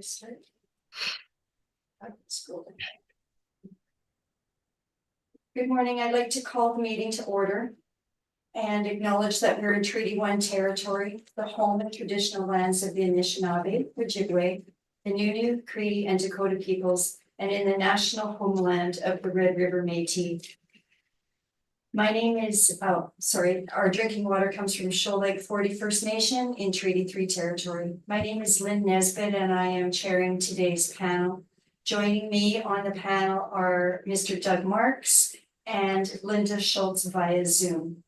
start? Scroll down. Good morning. I'd like to call the meeting to order and acknowledge that we're in Treaty 1 territory, the home and traditional lands of the Anishinaabe, Ojibwe, the Nunu, Cree, and Dakota peoples, and in the national homeland of the Red River Métis. My name is, our drinking water comes from Shoal Lake 40 First Nation in Treaty 3 territory. My name is Lynn Nesbitt and I am chairing today's panel. Joining me on the panel are Mr. Doug Marks and Linda Schultz via Zoom.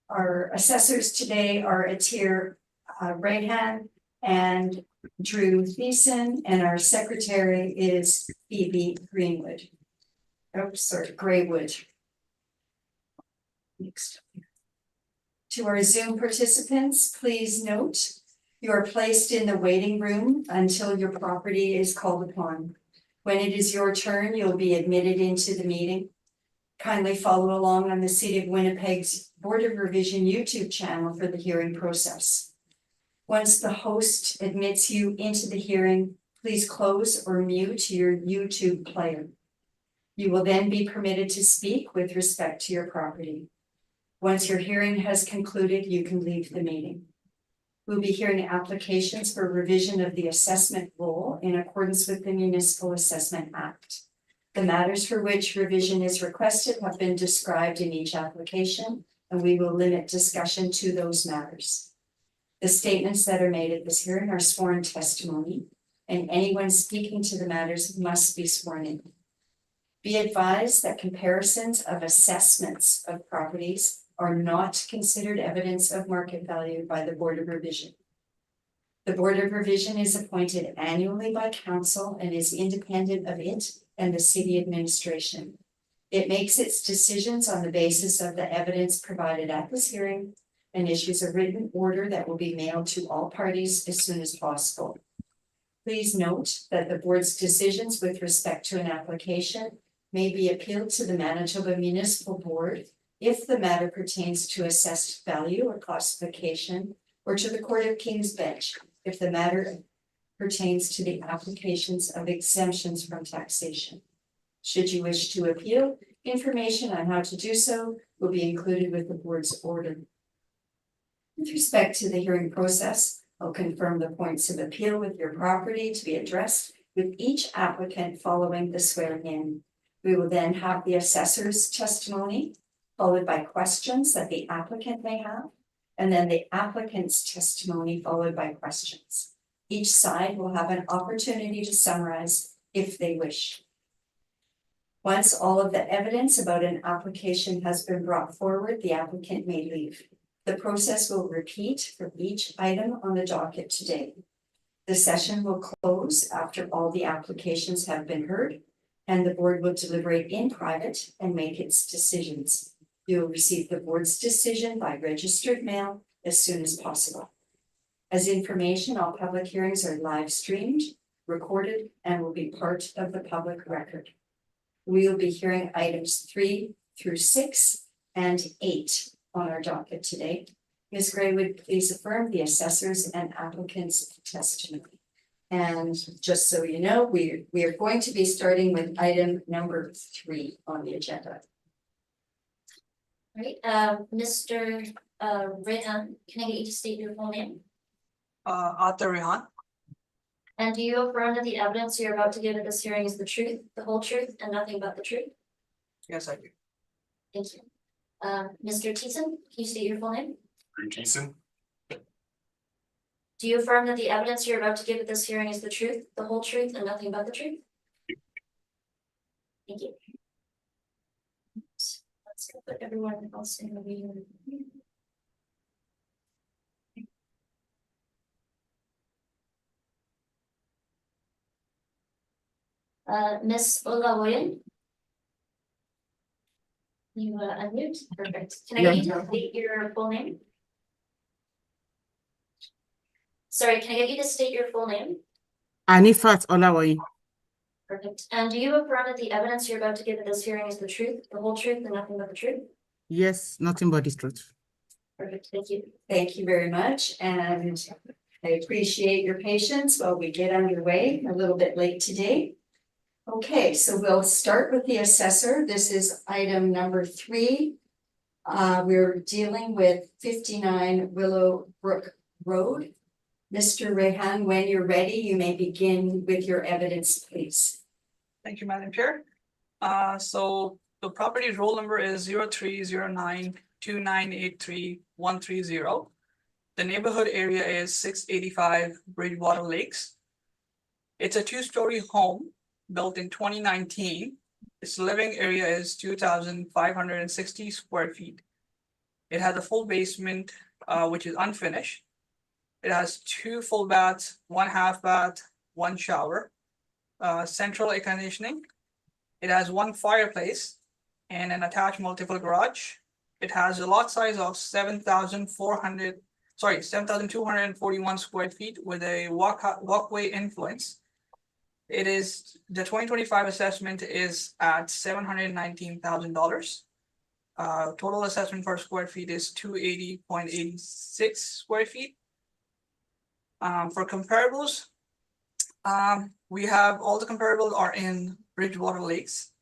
Our assessors today are Atir Rayhan and Drew Thiessen, and our secretary is Phoebe Greenwood. Graywood. Next. To our Zoom participants, please note you are placed in the waiting room until your property is called upon. When it is your turn, you'll be admitted into the meeting. Kindly follow along on the City of Winnipeg's Board of Revision YouTube channel for the hearing process. Once the host admits you into the hearing, please close or mute your YouTube player. You will then be permitted to speak with respect to your property. Once your hearing has concluded, you can leave the meeting. We'll be hearing applications for revision of the assessment roll in accordance with the Municipal Assessment Act. The matters for which revision is requested have been described in each application, and we will limit discussion to those matters. The statements that are made at this hearing are sworn testimony, and anyone speaking to the matters must be sworn in. Be advised that comparisons of assessments of properties are not considered evidence of market value by the Board of Revision. The Board of Revision is appointed annually by council and is independent of it and the city administration. It makes its decisions on the basis of the evidence provided at this hearing and issues a written order that will be mailed to all parties as soon as possible. Please note that the board's decisions with respect to an application may be appealed to the Manitoba Municipal Board if the matter pertains to assessed value or classification, or to the Court of King's Bench if the matter pertains to the applications of exemptions from taxation. Should you wish to appeal, information on how to do so will be included with the board's order. With respect to the hearing process, I'll confirm the points of appeal with your property to be addressed with each applicant following the swearing in. We will then have the assessor's testimony, followed by questions that the applicant may have, and then the applicant's testimony followed by questions. Each side will have an opportunity to summarize if they wish. Once all of the evidence about an application has been brought forward, the applicant may leave. The process will repeat for each item on the docket today. The session will close after all the applications have been heard, and the board will deliberate in private and make its decisions. You will receive the board's decision by registered mail as soon as possible. As information, all public hearings are live streamed, recorded, and will be part of the public record. We will be hearing items 3 through 6 and 8 on our docket today. Ms. Graywood, please affirm the assessors and applicants' testimony. And just so you know, we are going to be starting with item number 3 on the agenda. All right, Mr. Rayhan, can I get you to state your full name? Arthur Rayhan. And do you affirm that the evidence you're about to give at this hearing is the truth, the whole truth, and nothing but the truth? Yes, I do. Thank you. Mr. Thiessen, can you state your full name? Drew Thiessen. Do you affirm that the evidence you're about to give at this hearing is the truth, the whole truth, and nothing but the truth? Thank you. Let's go put everyone else in the meeting. Miss Olawoyan. You unmute, perfect. Can I get you to state your full name? Sorry, can I get you to state your full name? Anifat Olawoyi. Perfect. And do you affirm that the evidence you're about to give at this hearing is the truth, the whole truth, and nothing but the truth? Yes, nothing but the truth. Perfect, thank you. Thank you very much. And I appreciate your patience while we get underway, a little bit late today. Okay, so we'll start with the assessor. This is item number 3. We're dealing with 59 Willowbrook Road. Mr. Rehan, when you're ready, you may begin with your evidence, please. Thank you, Madam Chair. So the property roll number is 03092983-130. The neighborhood area is 685 Bridgewater Lakes. It's a 2-story home built in 2019. Its living area is 2,560 square feet. It has a full basement, which is unfinished. It has 2 full baths, 1 half bath, 1 shower, central air conditioning. It has 1 fireplace and an attached multiple garage. It has a lot size of 7,241 square feet with a walkway influence. It is, the 2025 assessment is at $719,000. Total assessment per square feet is 280.86 square feet. For comparables, we have all the comparables are in Bridgewater Lakes.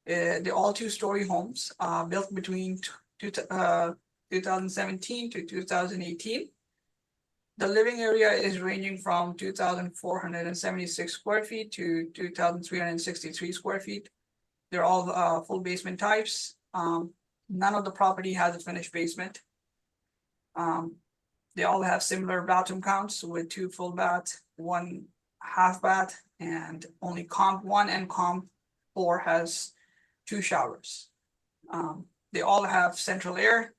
They're all 2-story homes, built between 2017 to 2018. The living area is ranging from 2,476 square feet to 2,363 square feet. They're all full basement types. None of the property has a finished basement. They all have similar bathroom counts with 2 full bath, 1 half bath, and only comp 1 and comp 4 has 2 showers. They all have central air,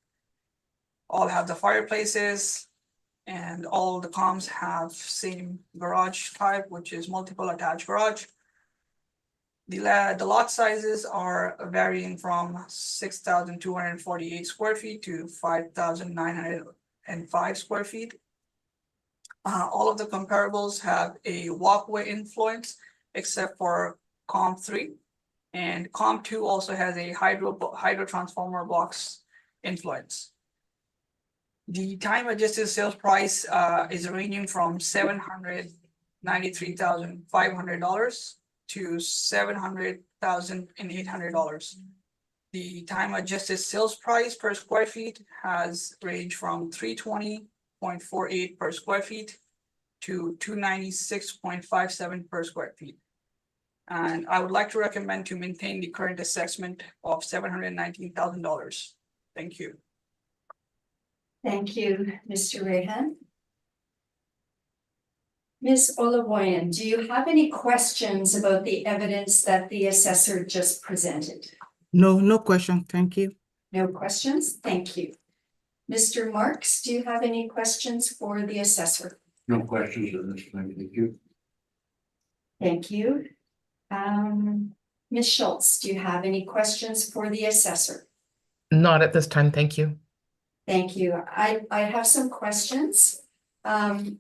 all have the fireplaces, and all the comps have same garage type, which is multiple attached garage. The lot sizes are varying from 6,248 square feet to 5,905 square feet. All of the comparables have a walkway influence, except for comp 3, and comp 2 also has a hydro transformer box influence. The time adjusted sales price is ranging from $793,500 to $700,800. The time adjusted sales price per square feet has ranged from $320.48 per square feet to $296.57 per square feet. And I would like to recommend to maintain the current assessment of $719,000. Thank you. Thank you, Mr. Rehan. Ms. Olavoyan, do you have any questions about the evidence that the assessor just presented? No question. Thank you. No questions? Thank you. Mr. Marks, do you have any questions for the assessor? No questions at this time, thank you. Thank you. Ms. Schultz, do you have any questions for the assessor? Not at this time, thank you. Thank you. I have some questions. Mr.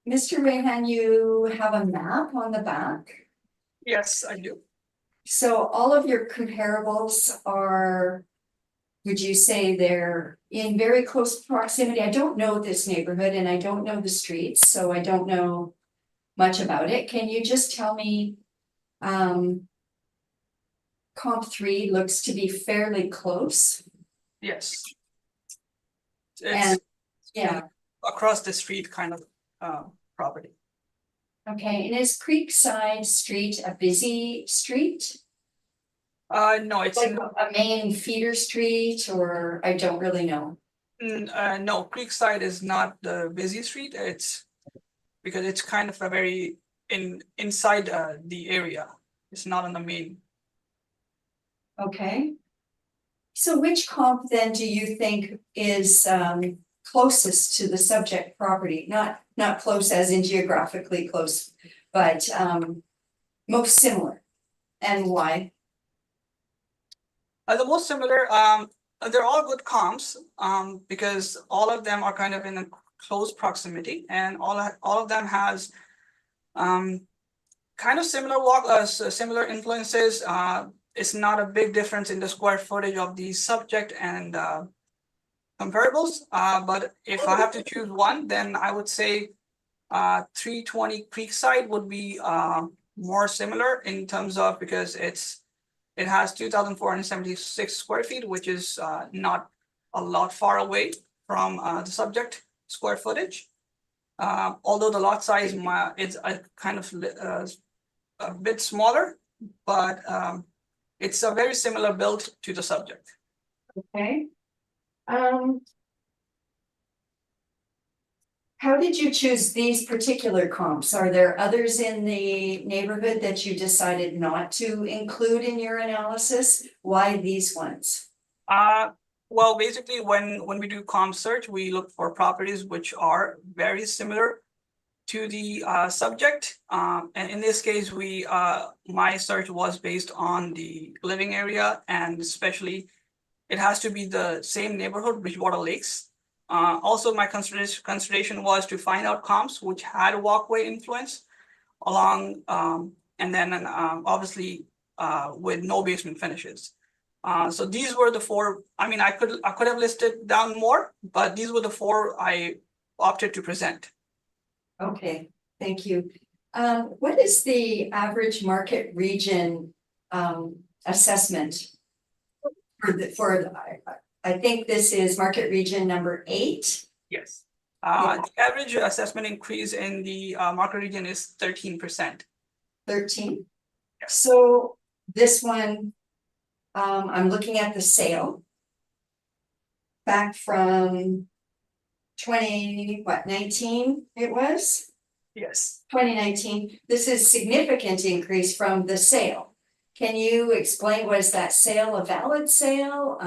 Rehan, you have a map on the back. Yes, I do. So all of your comparables are, would you say they're in very close proximity? I don't know this neighborhood and I don't know the streets, so I don't know much about it. Can you just tell me, comp 3 looks to be fairly close. Yes. And It's yeah, across the street kind of property. okay. And is Creekside Street a busy street? No, it's Like a main feeder street, or I don't really know. no, Creekside is not the busy street. It's because it's kind of a very inside the area. It's not on the main. Okay. So which comp then do you think is closest to the subject property? Not close as in geographically close, but most similar, and why? The most similar, they're all good comps, because all of them are kind of in a close proximity, and all of them has kind of similar influences. It's not a big difference in the square footage of the subject and comparables, but if I have to choose one, then I would say 320 Creekside would be more similar in terms of, because it has 2,476 square feet, which is not a lot far away from the subject square footage. Although the lot size is a kind of a bit smaller, but it's a very similar build to the subject. Okay. How did you choose these particular comps? Are there others in the neighborhood that you decided not to include in your analysis? Why these ones? Well, basically, when we do comp search, we look for properties which are very similar to the subject. And in this case, my search was based on the living area, and especially it has to be the same neighborhood, Bridgewater Lakes. Also, my consideration was to find out comps which had a walkway influence along, and then obviously with no basement finishes. So these were the four. I mean, I could have listed down more, but these were the four I opted to present. Okay, thank you. What is the average market region assessment I think this is market region number 8. Yes. The average assessment increase in the market region is 13%. 13. Yes. So this one, I'm looking at the sale back from 19 it was? Yes. 2019. This is significant increase from the sale. Can you explain, was that sale a valid sale?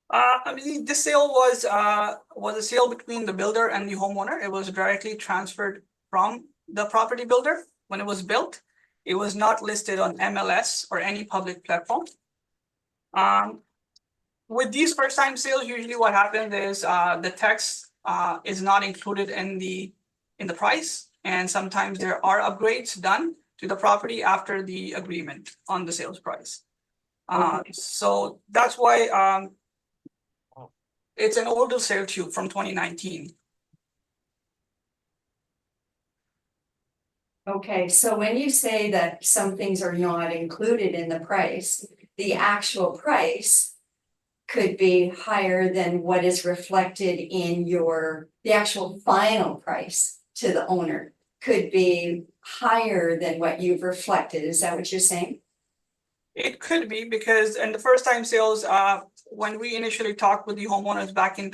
I mean, this sale was a sale between the builder and the homeowner. It was directly transferred from the property builder when it was built. It was not listed on MLS or any public platform. With these first-time sales, usually what happens is the text is not included in the price, and sometimes there are upgrades done to the property after the agreement on the sales price. So that's why it's an older sale too, from 2019. Okay, so when you say that some things are not included in the price, the actual price could be higher than what is reflected in the actual final price to the owner could be higher than what you've reflected. Is that what you're saying? It could be, because in the first time sales, when we initially talked with the homeowners back in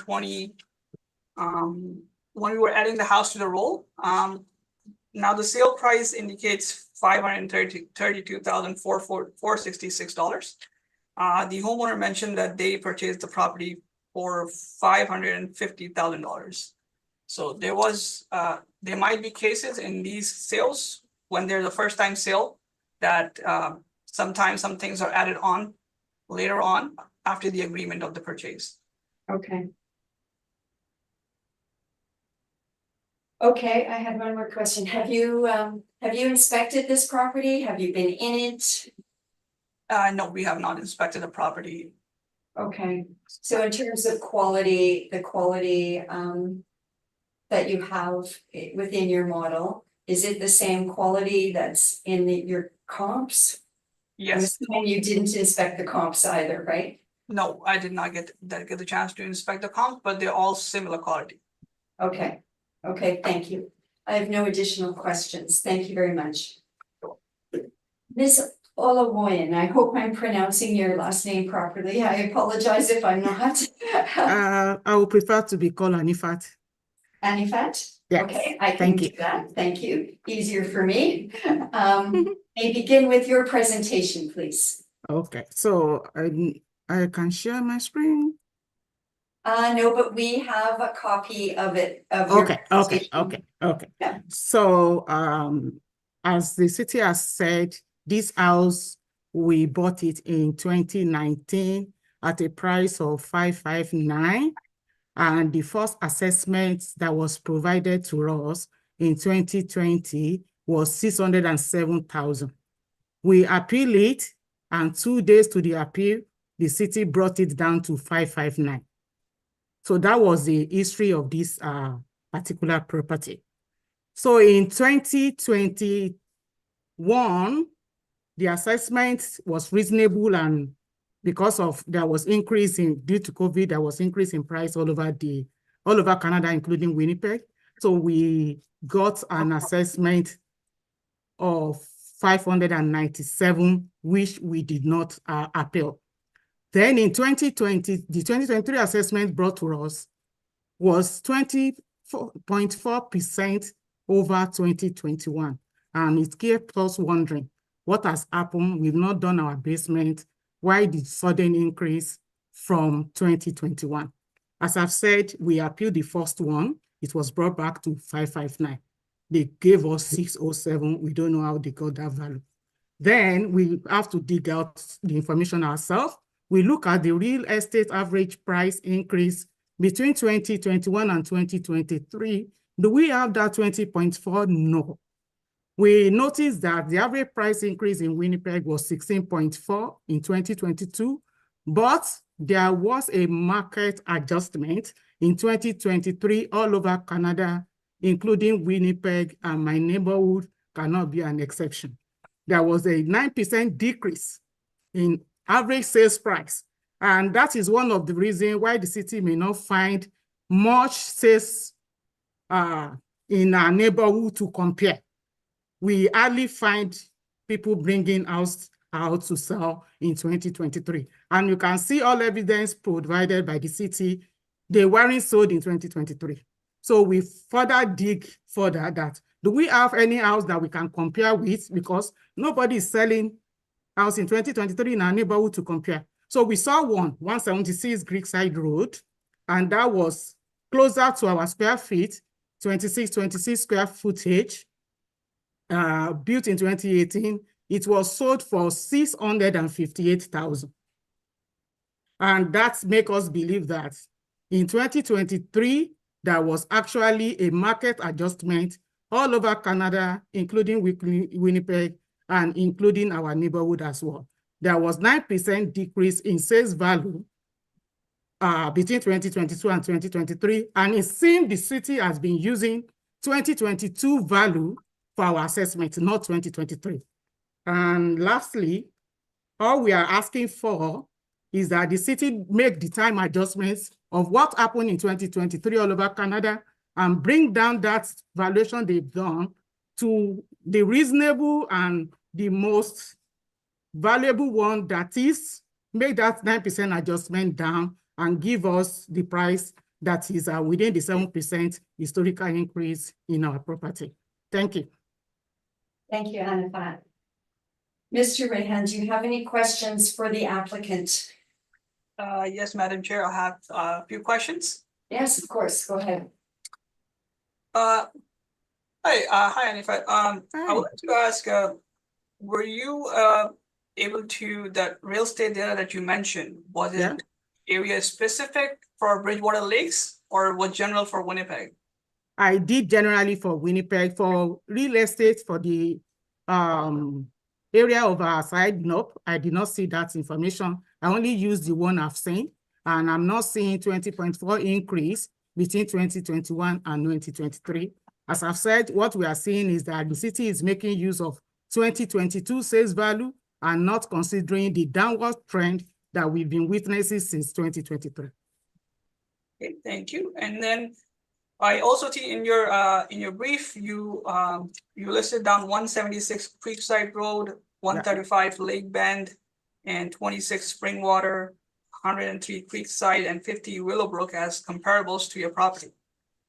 when we were adding the house to the roll, now the sale price indicates $532,466. The homeowner mentioned that they purchased the property for $550,000. So there might be cases in these sales when they're the first time sale that sometimes some things are added on later on after the agreement of the purchase. Okay. Okay, I have one more question. Have you inspected this property? Have you been in it? No, we have not inspected the property. Okay, so in terms of quality, the quality that you have within your model, is it the same quality that's in your comps? Yes. And you didn't inspect the comps either, right? No, I did not get the chance to inspect the comps, but they're all similar quality. Okay, okay, thank you. I have no additional questions. Thank you very much. Ms. Olawoyan, I hope I'm pronouncing your last name properly. I apologize if I'm not. I would prefer to be called Anifat. Anifat? Yes, Okay, I can thank do you. that. Thank you. Easier for me. May begin with your presentation, please. Okay, so I can share my screen. No, but we have a copy of it. Your Okay. Yeah. So, as the city has said, this house, we bought it in 2019 at a price of 559. And the first assessment that was provided to us in 2020 was 607,000. We appeal it, and 2 days to the appeal, the city brought it down to 559. So that was the history of this particular property. So in 2021, the assessment was reasonable, and because of there was increase in due to COVID, there was increase in price all over Canada, including Winnipeg. So we got an assessment of 597, which we did not appeal. Then in 2020, the 2023 assessment brought to us was 20.4% over 2021. And it kept us wondering, what has happened? We've not done our basement. Why the sudden increase from 2021? As I've said, we appealed the first one. It was brought back to 559. They gave us 607. We don't know how they got that value. Then we have to dig out the information ourselves. We look at the real estate average price increase between 2021 and 2023. Do we have that 20.4? No. We noticed that the average price increase in Winnipeg was 16.4 in 2022, but there was a market adjustment in 2023 all over Canada, including Winnipeg, and my neighborhood cannot be an exception. There was a 9% decrease in average sales price. And that is one of the reasons why the city may not find much sales in our neighborhood to compare. We hardly find people bringing house out to sell in 2023. And you can see all evidence provided by the city. They weren't sold in 2023. So we further dig further that, do we have any house that we can compare with? Because nobody is selling house in 2023 in our neighborhood to compare. So we saw 176 Creekside Road, and that was closer to our square feet, 26 square footage, built in 2018. It was sold for $658,000. And that makes us believe that in 2023, there was actually a market adjustment all over Canada, including Winnipeg, and including our neighborhood as well. There was 9% decrease in sales value between 2022 and 2023, and it seems the city has been using 2022 value for our assessment, not 2023. And lastly, all we are asking for is that the city make the time adjustments of what happened in 2023 all over Canada and bring down that valuation they've done to the reasonable and the most valuable one, that is, make that 9% adjustment down and give us the price that is within the 7% historical increase in our property. Thank you. Thank you, Anifat. Mr. Rehan, do you have any questions for the applicant? Yes, Madam Chair, I have a few questions. Yes, of course, go ahead. Hi, Anifat. I would like to ask, were you able to, that real estate data that you mentioned, was it area specific for Bridgewater Lakes or was general for Winnipeg? I did generally for Winnipeg. For real estate, for the area of our side, nope, I did not see that information. I only used the one I've seen, and I'm not seeing 20.4 increase between 2021 and 2023. As I've said, what we are seeing is that the city is making use of 2022 sales value and not considering the downward trend that we've been witnessing since 2023. Okay, thank you. And then I also see in your brief, you listed down 176 Creekside Road, 135 Lake Bend, and 26 Springwater, 103 Creekside, and 50 Willowbrook as comparables to your property.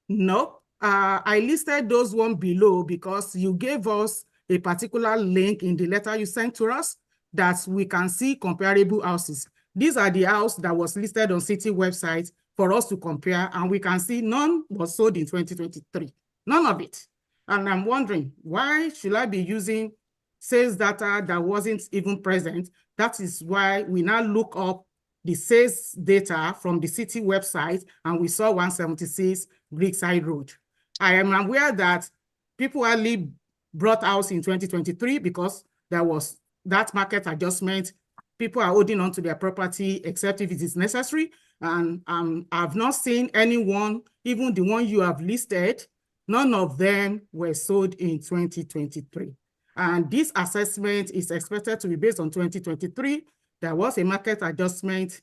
No, I listed those one below because you gave us a particular link in the letter you sent to us that we can see comparable houses. These are the house that was listed on city website for us to compare, and we can see none was sold in 2023. None of it. And I'm wondering, why should I be using sales data that wasn't even present? That is why we now look up the sales data from the city website, and we saw 176 Creekside Road. I am aware that people only brought house in 2023 because there was that market adjustment. People are holding on to their property except if it is necessary. And I've not seen anyone, even the one you have listed, none of them were sold in 2023. And this assessment is expected to be based on 2023. There was a market adjustment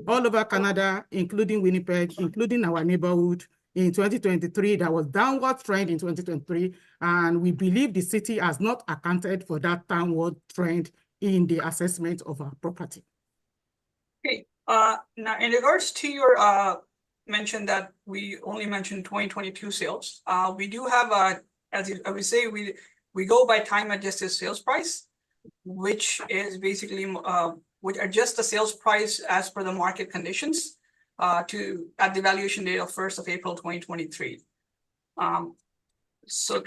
all over Canada, including Winnipeg, including our neighborhood. In 2023, there was downward trend in 2023, and we believe the city has not accounted for that downward trend in the assessment of our property. Okay, now in regards to your mention that we only mentioned 2022 sales, we do have as I would say, we go by time adjusted sales price, which is basically which adjusts the sales price as per the market conditions to at the valuation date of 1st of April 2023. So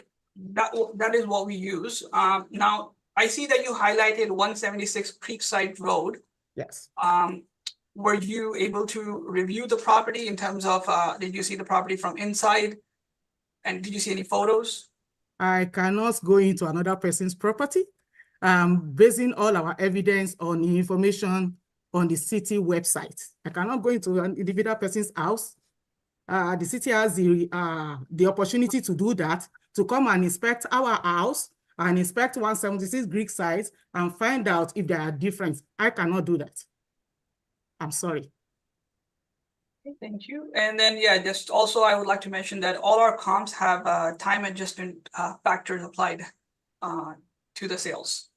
that is what we use. Now I see that you highlighted 176 Creekside Road. Yes. Were you able to review the property in terms of, did you see the property from inside? And did you see any photos? I cannot go into another person's property. Basing all our evidence on the information on the city website. I cannot go into an individual person's house. The city has the opportunity to do that, to come and inspect our house and inspect 176 Greek sites and find out if there are differences. I cannot do that. I'm sorry. Okay, thank you. And then, yeah, just also I would like to mention that all our comps have time adjustment factors applied to the sales.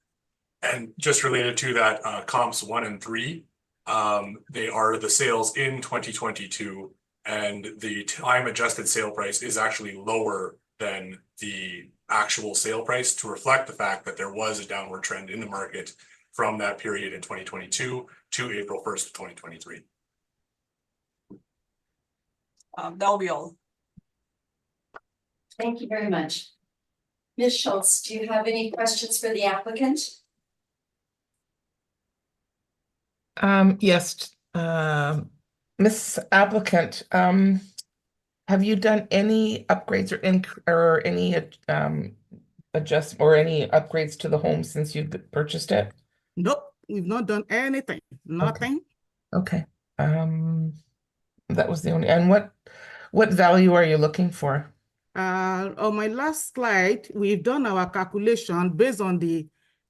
And just related to that, comps 1 and 3, they are the sales in 2022, and the time adjusted sale price is actually lower than the actual sale price to reflect the fact that there was a downward trend in the market from that period in 2022 to April 1st of 2023. That'll be all. Thank you very much. Ms. Schultz, do you have any questions for the applicant? Yes, Miss Applicant, have you done any upgrades or any adjust or any upgrades to the home since you've purchased it? Nope, we've not done anything, nothing. Okay. That was the only, and what value are you looking for? On my last slide, we've done our calculation based on the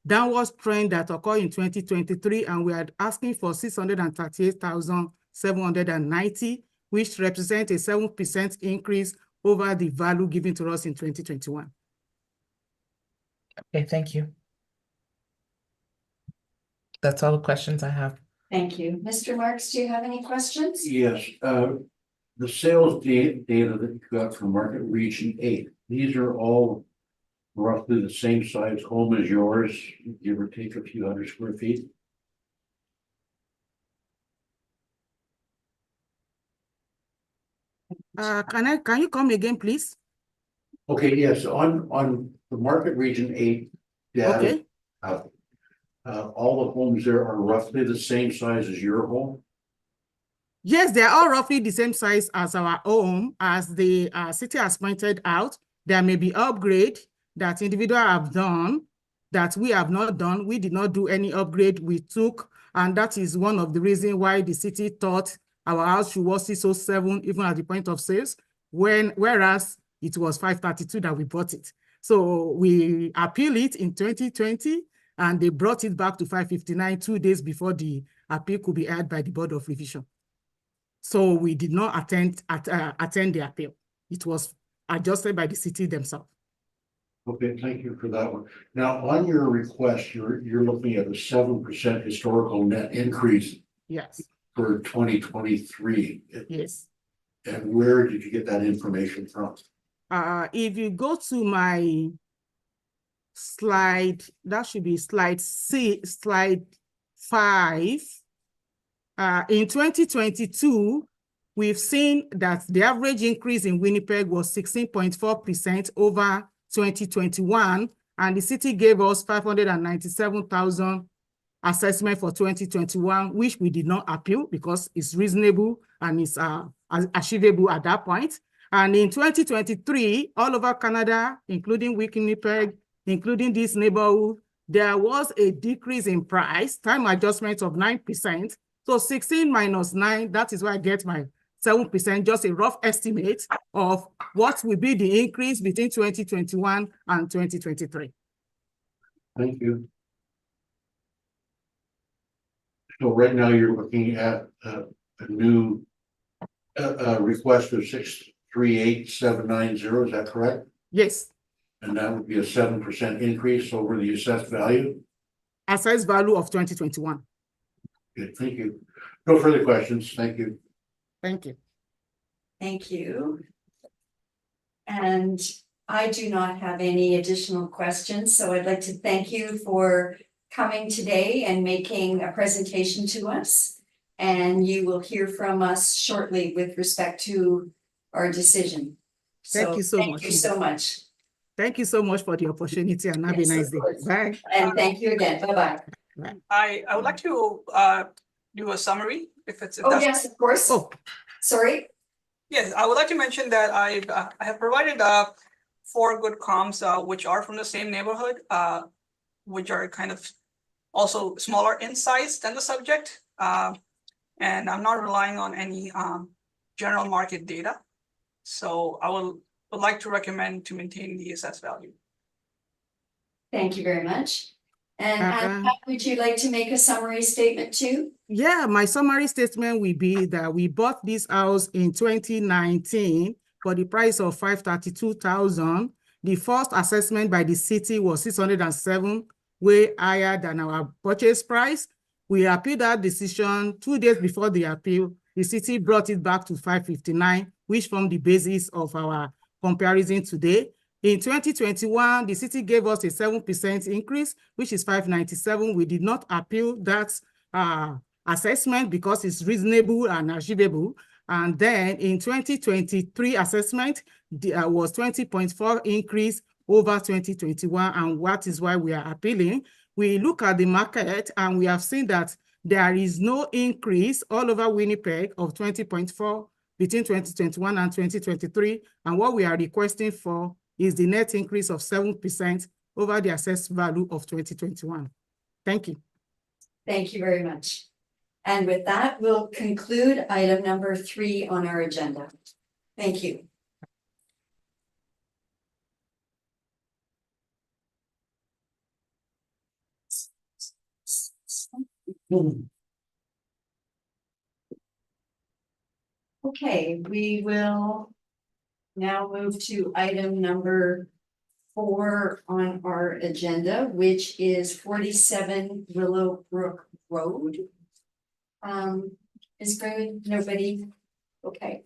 downward trend that occurred in 2023, and we are asking for 638,790, which represents a 7% increase over the value given to us in 2021. Okay, thank you. That's all the questions I have. Thank you. Mr. Marks, do you have any questions? Yes, the sales data that you got from Market Region 8, these are all roughly the same size home as yours, give or take a few hundred square feet. Can you come again, please? Okay, yes, on the Market Region 8 data, Okay. All the homes there are roughly the same size as your home. Yes, they are all roughly the same size as our home. As the city has pointed out, there may be upgrade that individuals have done that we have not done. We did not do any upgrade we took, and that is one of the reasons why the city thought our house should was 607 even at the point of sales, whereas it was 532 that we bought it. So we appealed it in 2020, and they brought it back to 559 2 days before the appeal could be heard by the Board of Revision. So we did not attend the appeal. It was adjusted by the city themselves. Okay, thank you for that one. Now, on your request, you're looking at a 7% historical net increase. Yes. For 2023. Yes. And where did you get that information from? If you go to my slide, that should be slide 5. In 2022, we've seen that the average increase in Winnipeg was 16.4% over 2021, and the city gave us 597,000 assessment for 2021, which we did not appeal because it's reasonable and it's achievable at that point. And in 2023, all over Canada, including Winnipeg, including this neighborhood, there was a decrease in price, time adjustment of 9%. So 16 minus 9, that is where I get my 7%, just a rough estimate of what will be the increase between 2021 and 2023. Thank you. So right now you're looking at a new request of 638,790, is that correct? Yes, And that would be a 7% increase over the assessed value? assessed value of 2021. Good, thank you. No further questions, thank you. Thank you. Thank you. And I do not have any additional questions, so I'd like to thank you for coming today and making a presentation to us. And you will hear from us shortly with respect to our decision. Thank you so much. Thank you so much. Thank you so much for the opportunity and have a Yes, nice of day. course. Bye. And thank you again. Bye-bye. I would like to do a summary if Oh, that's. yes, of course. Oh, Sorry. Yes, I would like to mention that I have provided 4 good comps which are from the same neighborhood, which are kind of also smaller in size than the subject. And I'm not relying on any general market data. So I would like to recommend to maintain the assessed value. Thank you very much. And Uh-uh. Anna, would you like to make a summary statement too? yeah, my summary statement will be that we bought this house in 2019 for the price of 532,000. The first assessment by the city was 607, way higher than our purchase price. We appealed that decision 2 days before the appeal. The city brought it back to 559, which formed the basis of our comparison today. In 2021, the city gave us a 7% increase, which is 597. We did not appeal that assessment because it's reasonable and achievable. And then in 2023 assessment, there was 20.4 increase over 2021, and that is why we are appealing. We look at the market and we have seen that there is no increase all over Winnipeg of 20.4 between 2021 and 2023. And what we are requesting for is the net increase of 7% over the assessed value of 2021. Thank you. Thank you very much. And with that, we'll conclude item number 3 on our agenda. Thank you. Okay, we will now move to item number 4 on our agenda, which is 47 Willowbrook Road. Is good, nobody? Okay.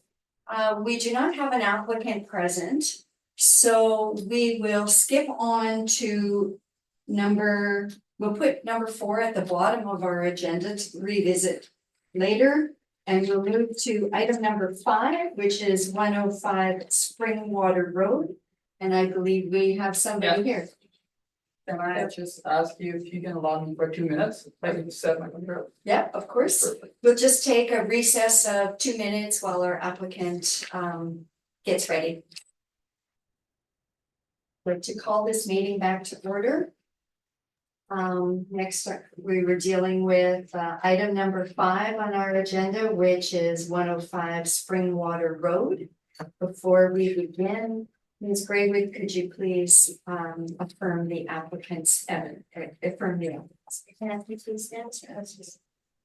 We do not have an applicant present, so we will skip on to we'll put number 4 at the bottom of our agenda to revisit later. And we'll move to item number 5, which is 105 Springwater Road. And I believe we have somebody here. Can I just ask you if you can allow me for 2 minutes? I can set my computer. Yeah, of course. Perfect. We'll just take a recess of 2 minutes while our applicant gets ready. I'd like to call this meeting back to order. Next, we were dealing with item number 5 on our agenda, which is 105 Springwater Road. Before we begin, Ms. Graywood, could you please affirm the applicant's affirm the evidence? Can I have you please stand?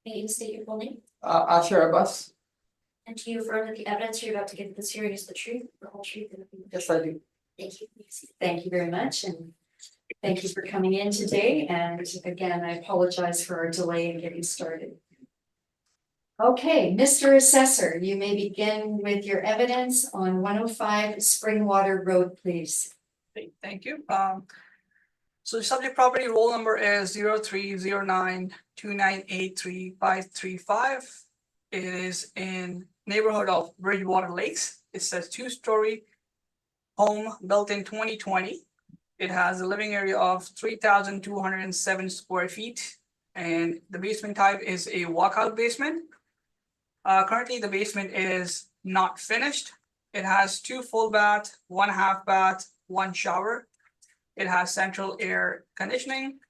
May you state your full name? Asher Abbas. And do you affirm that the evidence you're about to give this hearing is the truth, the whole truth, and nothing but the Yes, I do. Thank you. Thank you very much, and thank you for coming in today. And again, I apologize for our delay in getting started. Okay, Mr. Assessor, you may begin with your evidence on 105 Springwater Road, please. Thank you. So the subject property roll number is 030929833535. It is in neighborhood of Bridgewater Lakes. It says 2-story home built in 2020. It has a living area of 3,207 square feet, and the basement type is a walkout basement. Currently, the basement is not finished. It has 2 full bath, 1 half bath, 1 shower. It has central air conditioning.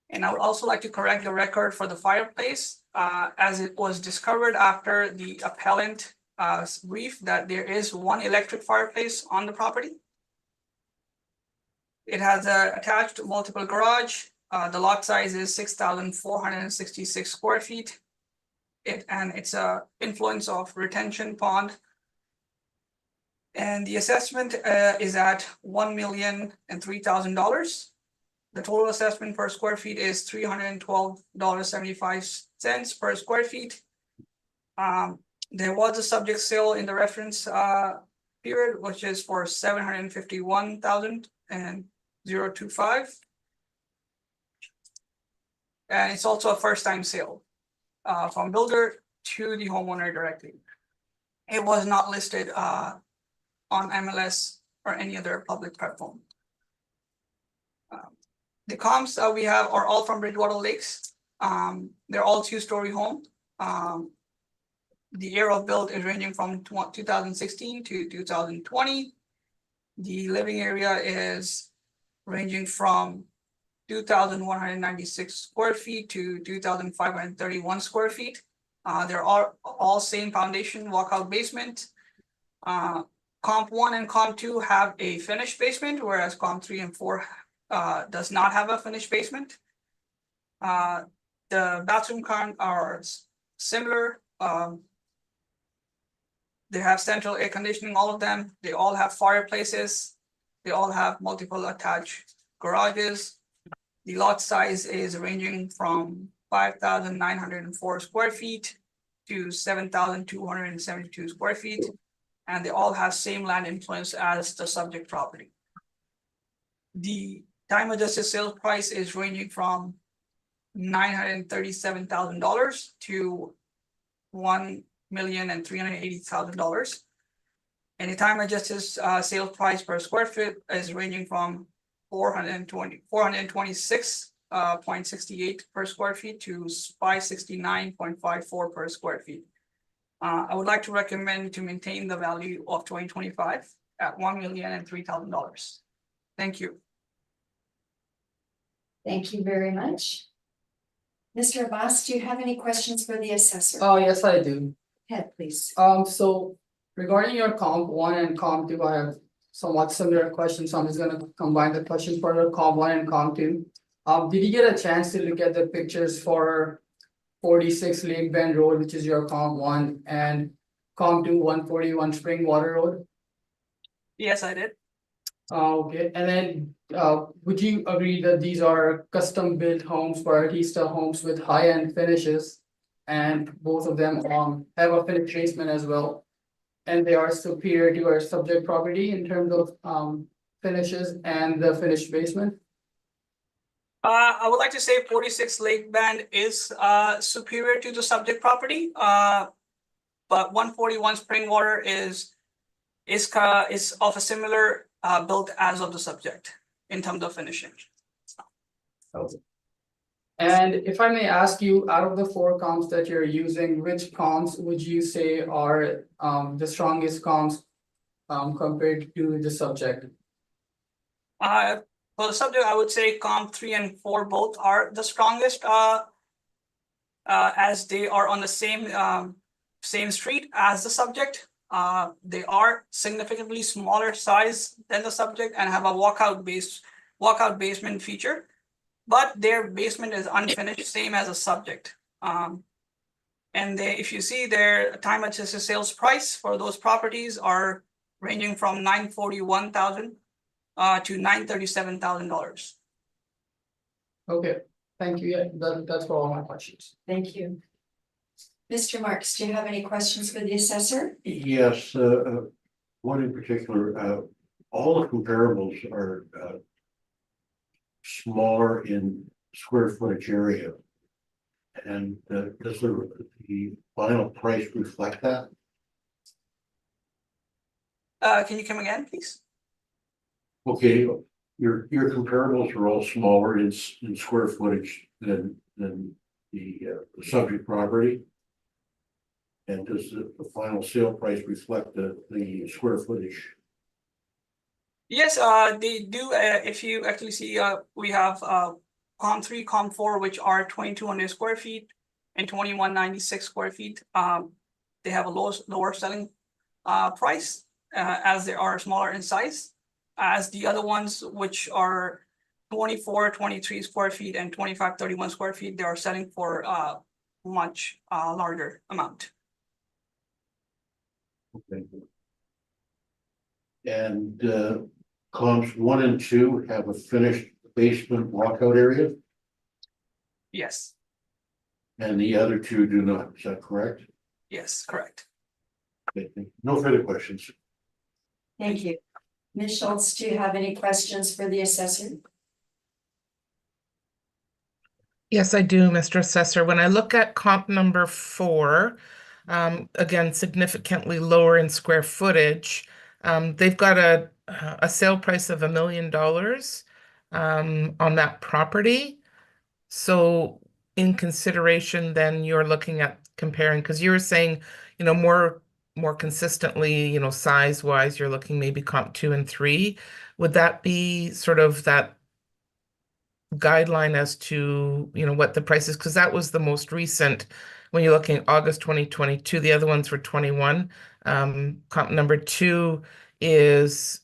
And I would also like to correct the record for the fireplace, as it was discovered after the appellant brief that there is one electric fireplace on the property. It has a attached multiple garage. The lot size is 6,466 square feet. It's a influence of retention pond. And the assessment is at $1,003,000. The total assessment per square feet is $312.75 per square feet. There was a subject sale in the reference period, which is for $751,025. And it's also a first-time sale from builder to the homeowner directly. It was not listed on MLS or any other public platform. The comps we have are all from Bridgewater Lakes. They're all two-story home. The year of build is ranging from 2016 to 2020. The living area is ranging from 2,196 square feet to 2,531 square feet. They're all same foundation, walkout basement. Comp 1 and Comp 2 have a finished basement, whereas Comp 3 and 4 does not have a finished basement. The bathroom count are similar. They have central air conditioning, all of them. They all have fireplaces. They all have multiple attached garages. The lot size is ranging from 5,904 square feet to 7,272 square feet. And they all have same land influence as the subject property. The time adjusted sales price is ranging from $937,000 to $1,380,000. And the time adjusted sales price per square foot is ranging from 426.68 per square feet to 569.54 per square feet. I would like to recommend to maintain the value of 2025 at $1,003,000. Thank you. Thank you very much. Mr. Abbas, do you have any questions for the assessor? Oh, yes, I do. Head, please. So regarding your comp 1 and comp 2, I have somewhat similar questions, so I'm just gonna combine the questions for the comp 1 and comp 2. Did you get a chance to look at the pictures for 46 Lake Bend Road, which is your comp 1, and comp 2, 141 Springwater Road? Yes, I did. Okay, and then would you agree that these are custom built homes for Artista homes with high-end finishes? And both of them have a finished basement as well. And they are superior to our subject property in terms of finishes and the finished basement? I would like to say 46 Lake Bend is superior to the subject property. But 141 Springwater is of a similar build as of the subject in terms of finishing. Okay. And if I may ask you, out of the 4 comps that you're using, which comps would you say are the strongest comps compared to the subject? For the subject, I would say comp 3 and 4 both are the strongest, as they are on the same street as the subject. They are significantly smaller size than the subject and have a walkout basement feature, but their basement is unfinished, same as a subject. And if you see their time adjusted sales price for those properties are ranging from $941,000 to $937,000. Okay, thank you. Yeah, that's for all my questions. Thank you. Mr. Marks, do you have any questions for the assessor? Yes, one in particular, all the comparables are smaller in square footage area. And does the final price reflect that? Can you come again, please? Okay, your comparables are all smaller in square footage than the subject property. And does the final sale price reflect the square footage? Yes, they do. If you actually see, we have comp 3, comp 4, which are 2,200 square feet and 2,196 square feet. They have a lower selling price as they are smaller in size, as the other ones, which are 24, 23 square feet and 25, 31 square feet, they are selling for much larger amount. Okay. And comps 1 and 2 have a finished basement walkout area, Yes, and the other 2 do not. Is that correct? yes, correct. Okay. No further questions. Thank you. Ms. Schultz, do you have any questions for the assessor? Yes, I do, Mr. Assessor. When I look at comp number 4, again, significantly lower in square footage. They've got a sale price of $1 million on that property. So in consideration, then you're looking at comparing, because you were saying, you know, more consistently, you know, size-wise, you're looking maybe comp 2 and 3. Would that be sort of that guideline as to, you know, what the price is? Because that was the most recent, when you're looking at August 2022, the other ones were 21. Comp number 2 is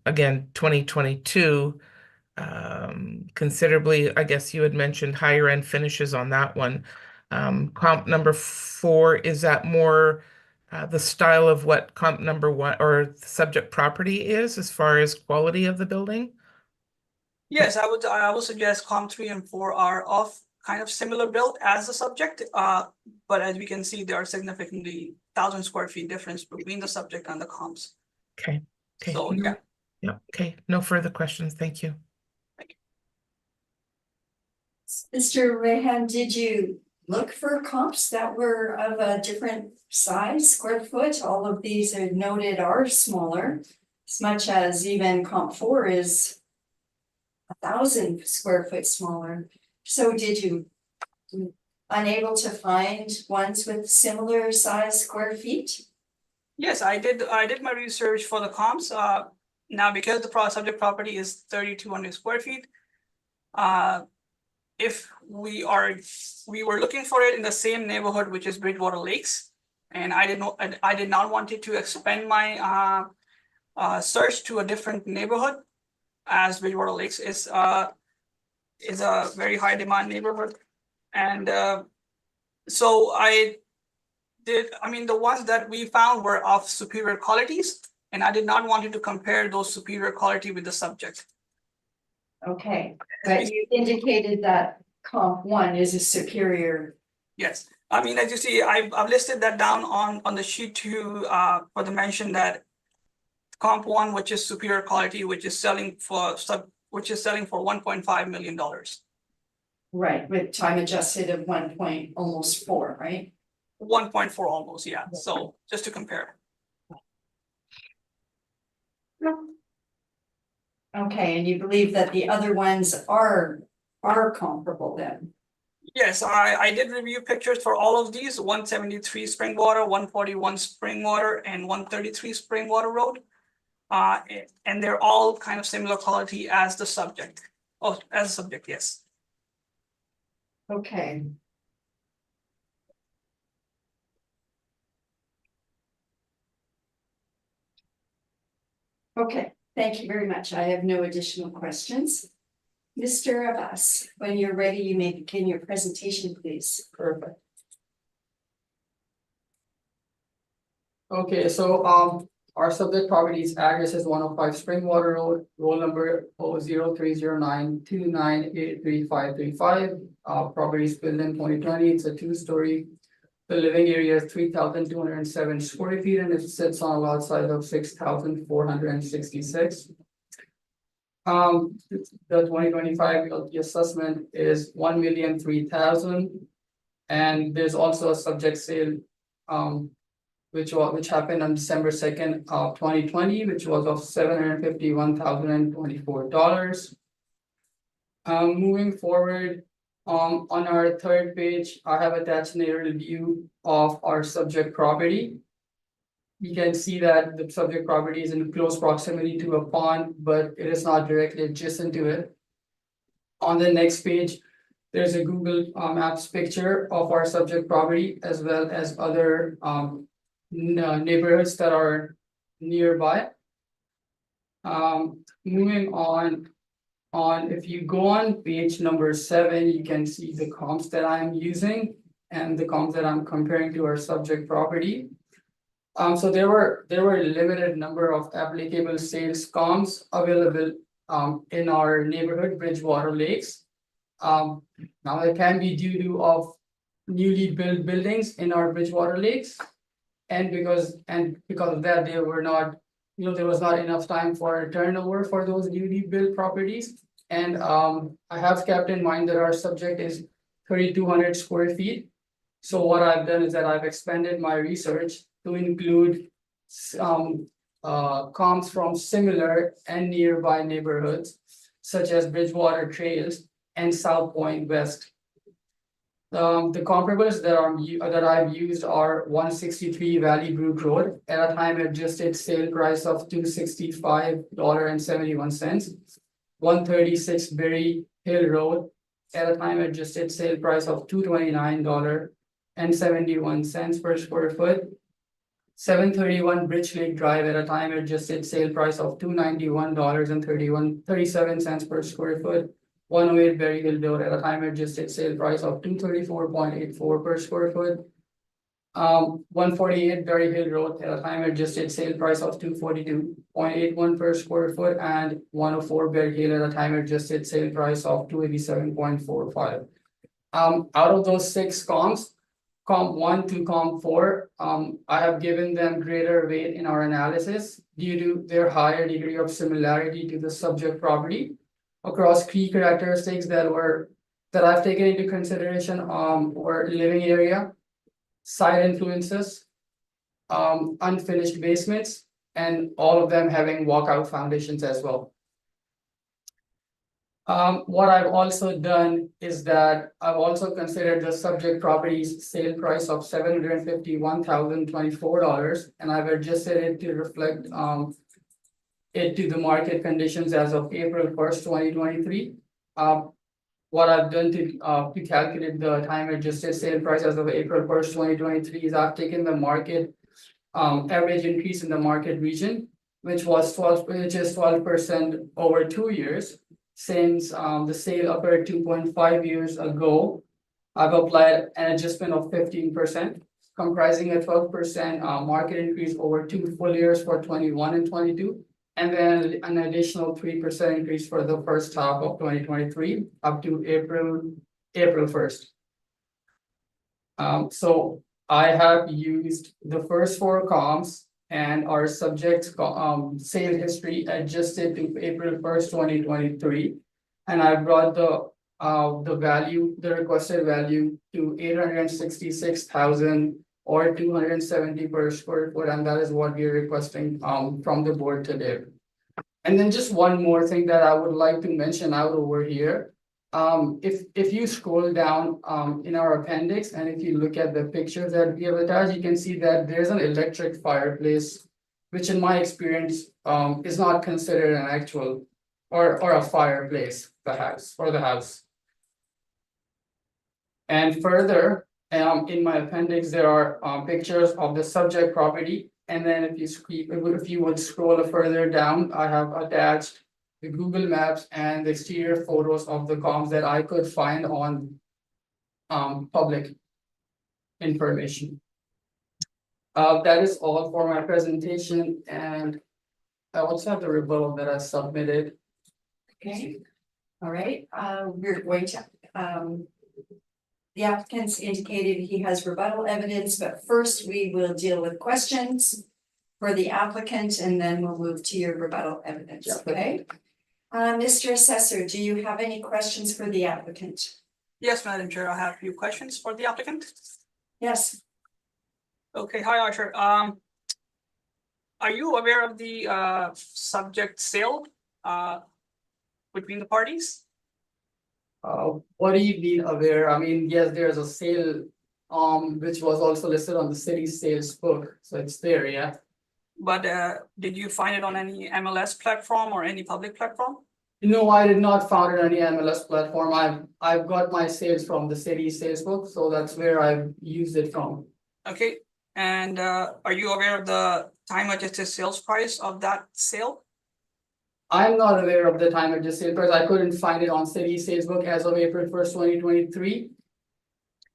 again 2022, considerably, I guess you had mentioned higher end finishes on that one. Comp number 4, is that more the style of what comp number 1 or the subject property is as far as quality of the building? Yes, I would suggest comp 3 and 4 are of kind of similar build as the subject, but as we can see, there are significantly 1,000 square feet difference between the subject and the comps. Okay. So yeah. Yeah. Okay. No further questions. Thank you. Mr. Rehan, did you look for comps that were of a different size, square foot? All of these are noted are smaller, as much as even comp 4 is 1,000 square foot smaller. So did you unable to find ones with similar size square feet? Yes, I did my research for the comps. Now because the subject property is 3,200 square feet, if we were looking for it in the same neighborhood, which is Bridgewater Lakes, and I did not want it to expand my search to a different neighborhood, as Bridgewater Lakes is a very high demand neighborhood. And so the ones that we found were of superior qualities, and I did not want to compare those superior quality with the subject. Okay, but you indicated that comp 1 is a superior. Yes, I mean, as you see, I've listed that down on the sheet too, for the mention that comp 1, which is superior quality, which is selling for $1.5 million. Right, with time adjusted of almost 4, right? 1.4 almost, yeah. So just to compare. Okay, and you believe that the other ones are comparable then? Yes, I did review pictures for all of these: 173 Springwater, 141 Springwater, and 133 Springwater Road. And they're all kind of similar quality as the subject. Oh, as a subject, yes. Okay. Okay, thank you very much. I have no additional questions. Mr. Abbas, when you're ready, you may begin your presentation, please. Perfect. Okay, so our subject property's address is 105 Springwater Road, roll number 030929833535. Property is built in 2020. It's a 2-story. The living area is 3,207 square feet, and it sits on a lot size of 6,466. The 2025 LT assessment is 1,003,000, and there's also a subject sale, which happened on December 2nd of 2020, which was of $751,024. Moving forward, on our 3rd page, I have attached an aerial view of our subject property. You can see that the subject property is in close proximity to a pond, but it is not directly adjacent to it. On the next page, there's a Google Maps picture of our subject property as well as other neighborhoods that are nearby. Moving on, if you go on page number 7, you can see the comps that I'm using and the comps that I'm comparing to our subject property. So there were a limited number of applicable sales comps available in our neighborhood, Bridgewater Lakes. Now it can be due to of newly built buildings in our Bridgewater Lakes. And because of that, they were not, there was not enough time for a turnover for those newly built properties. And I have kept in mind that our subject is 3,200 square feet. So what I've done is that I've expanded my research to include comps from similar and nearby neighborhoods, such as Bridgewater Trails and South Point West. The comparables that I've used are 163 Valley Brook Road at a time adjusted sale price of $265.71. 136 Berry Hill Road at a time adjusted sale price of $229.71 per square foot. 731 Bridge Lake Drive at a time adjusted sale price of $291.37 per square foot. 108 Berry Hill Road at a time adjusted sale price of $234.84 per square foot. 148 Berry Hill Road at a time adjusted sale price of $242.81 per square foot, and 104 Berry Hill at a time adjusted sale price of $287.45. Out of those 6 comps, comp 1 to comp 4, I have given them greater weight in our analysis due to their higher degree of similarity to the subject property across key characteristics that I've taken into consideration were living area, site influences, unfinished basements, and all of them having walkout foundations as well. What I've also done is that I've also considered the subject property's sale price of $751,024, and I've adjusted it to reflect it to the market conditions as of April 1st, 2023. What I've done to calculate the time adjusted sale price as of April 1st, 2023 is I've taken the market average increase in the market region, which is 12% over 2 years. Since the sale occurred 2.5 years ago, I've applied an adjustment of 15%, comprising a 12% market increase over 2 full years for 21 and 22. And then an additional 3% increase for the first half of 2023 up to April 1st. So I have used the first 4 comps and our subject sale history adjusted to April 1st, 2023. And I brought the requested value to 866,000 or 270 per square foot, and that is what we are requesting from the board today. And then just one more thing that I would like to mention out over here. If you scroll down in our appendix, and if you look at the pictures that we have attached, you can see that there's an electric fireplace, which in my experience is not considered an actual or a fireplace, the house. And further, in my appendix, there are pictures of the subject property. And then if you would scroll further down, I have attached the Google Maps and the exterior photos of the comps that I could find on public information. That is all for my presentation, and I also have the rebuttal that I submitted. Okay, all right, we're going to, the applicant's indicated he has rebuttal evidence, but first we will deal with questions for the applicant, and then we'll move to your rebuttal evidence, okay? Mr. Assessor, do you have any questions for the applicant? Yes, Madam Chair, I have a few questions for the applicant. Yes. Okay, hi, Archer. Are you aware of the subject sale between the parties? What do you mean aware? I mean, yes, there's a sale which was also listed on the city sales book, so it's there, yeah. But did you find it on any MLS platform or any public platform? No, I did not found it on any MLS platform. I've got my sales from the city sales book, so that's where I've used it from. Okay, and are you aware of the time adjusted sales price of that sale? I'm not aware of the time adjusted sale price. I couldn't find it on city sales book as of April 1st, 2023.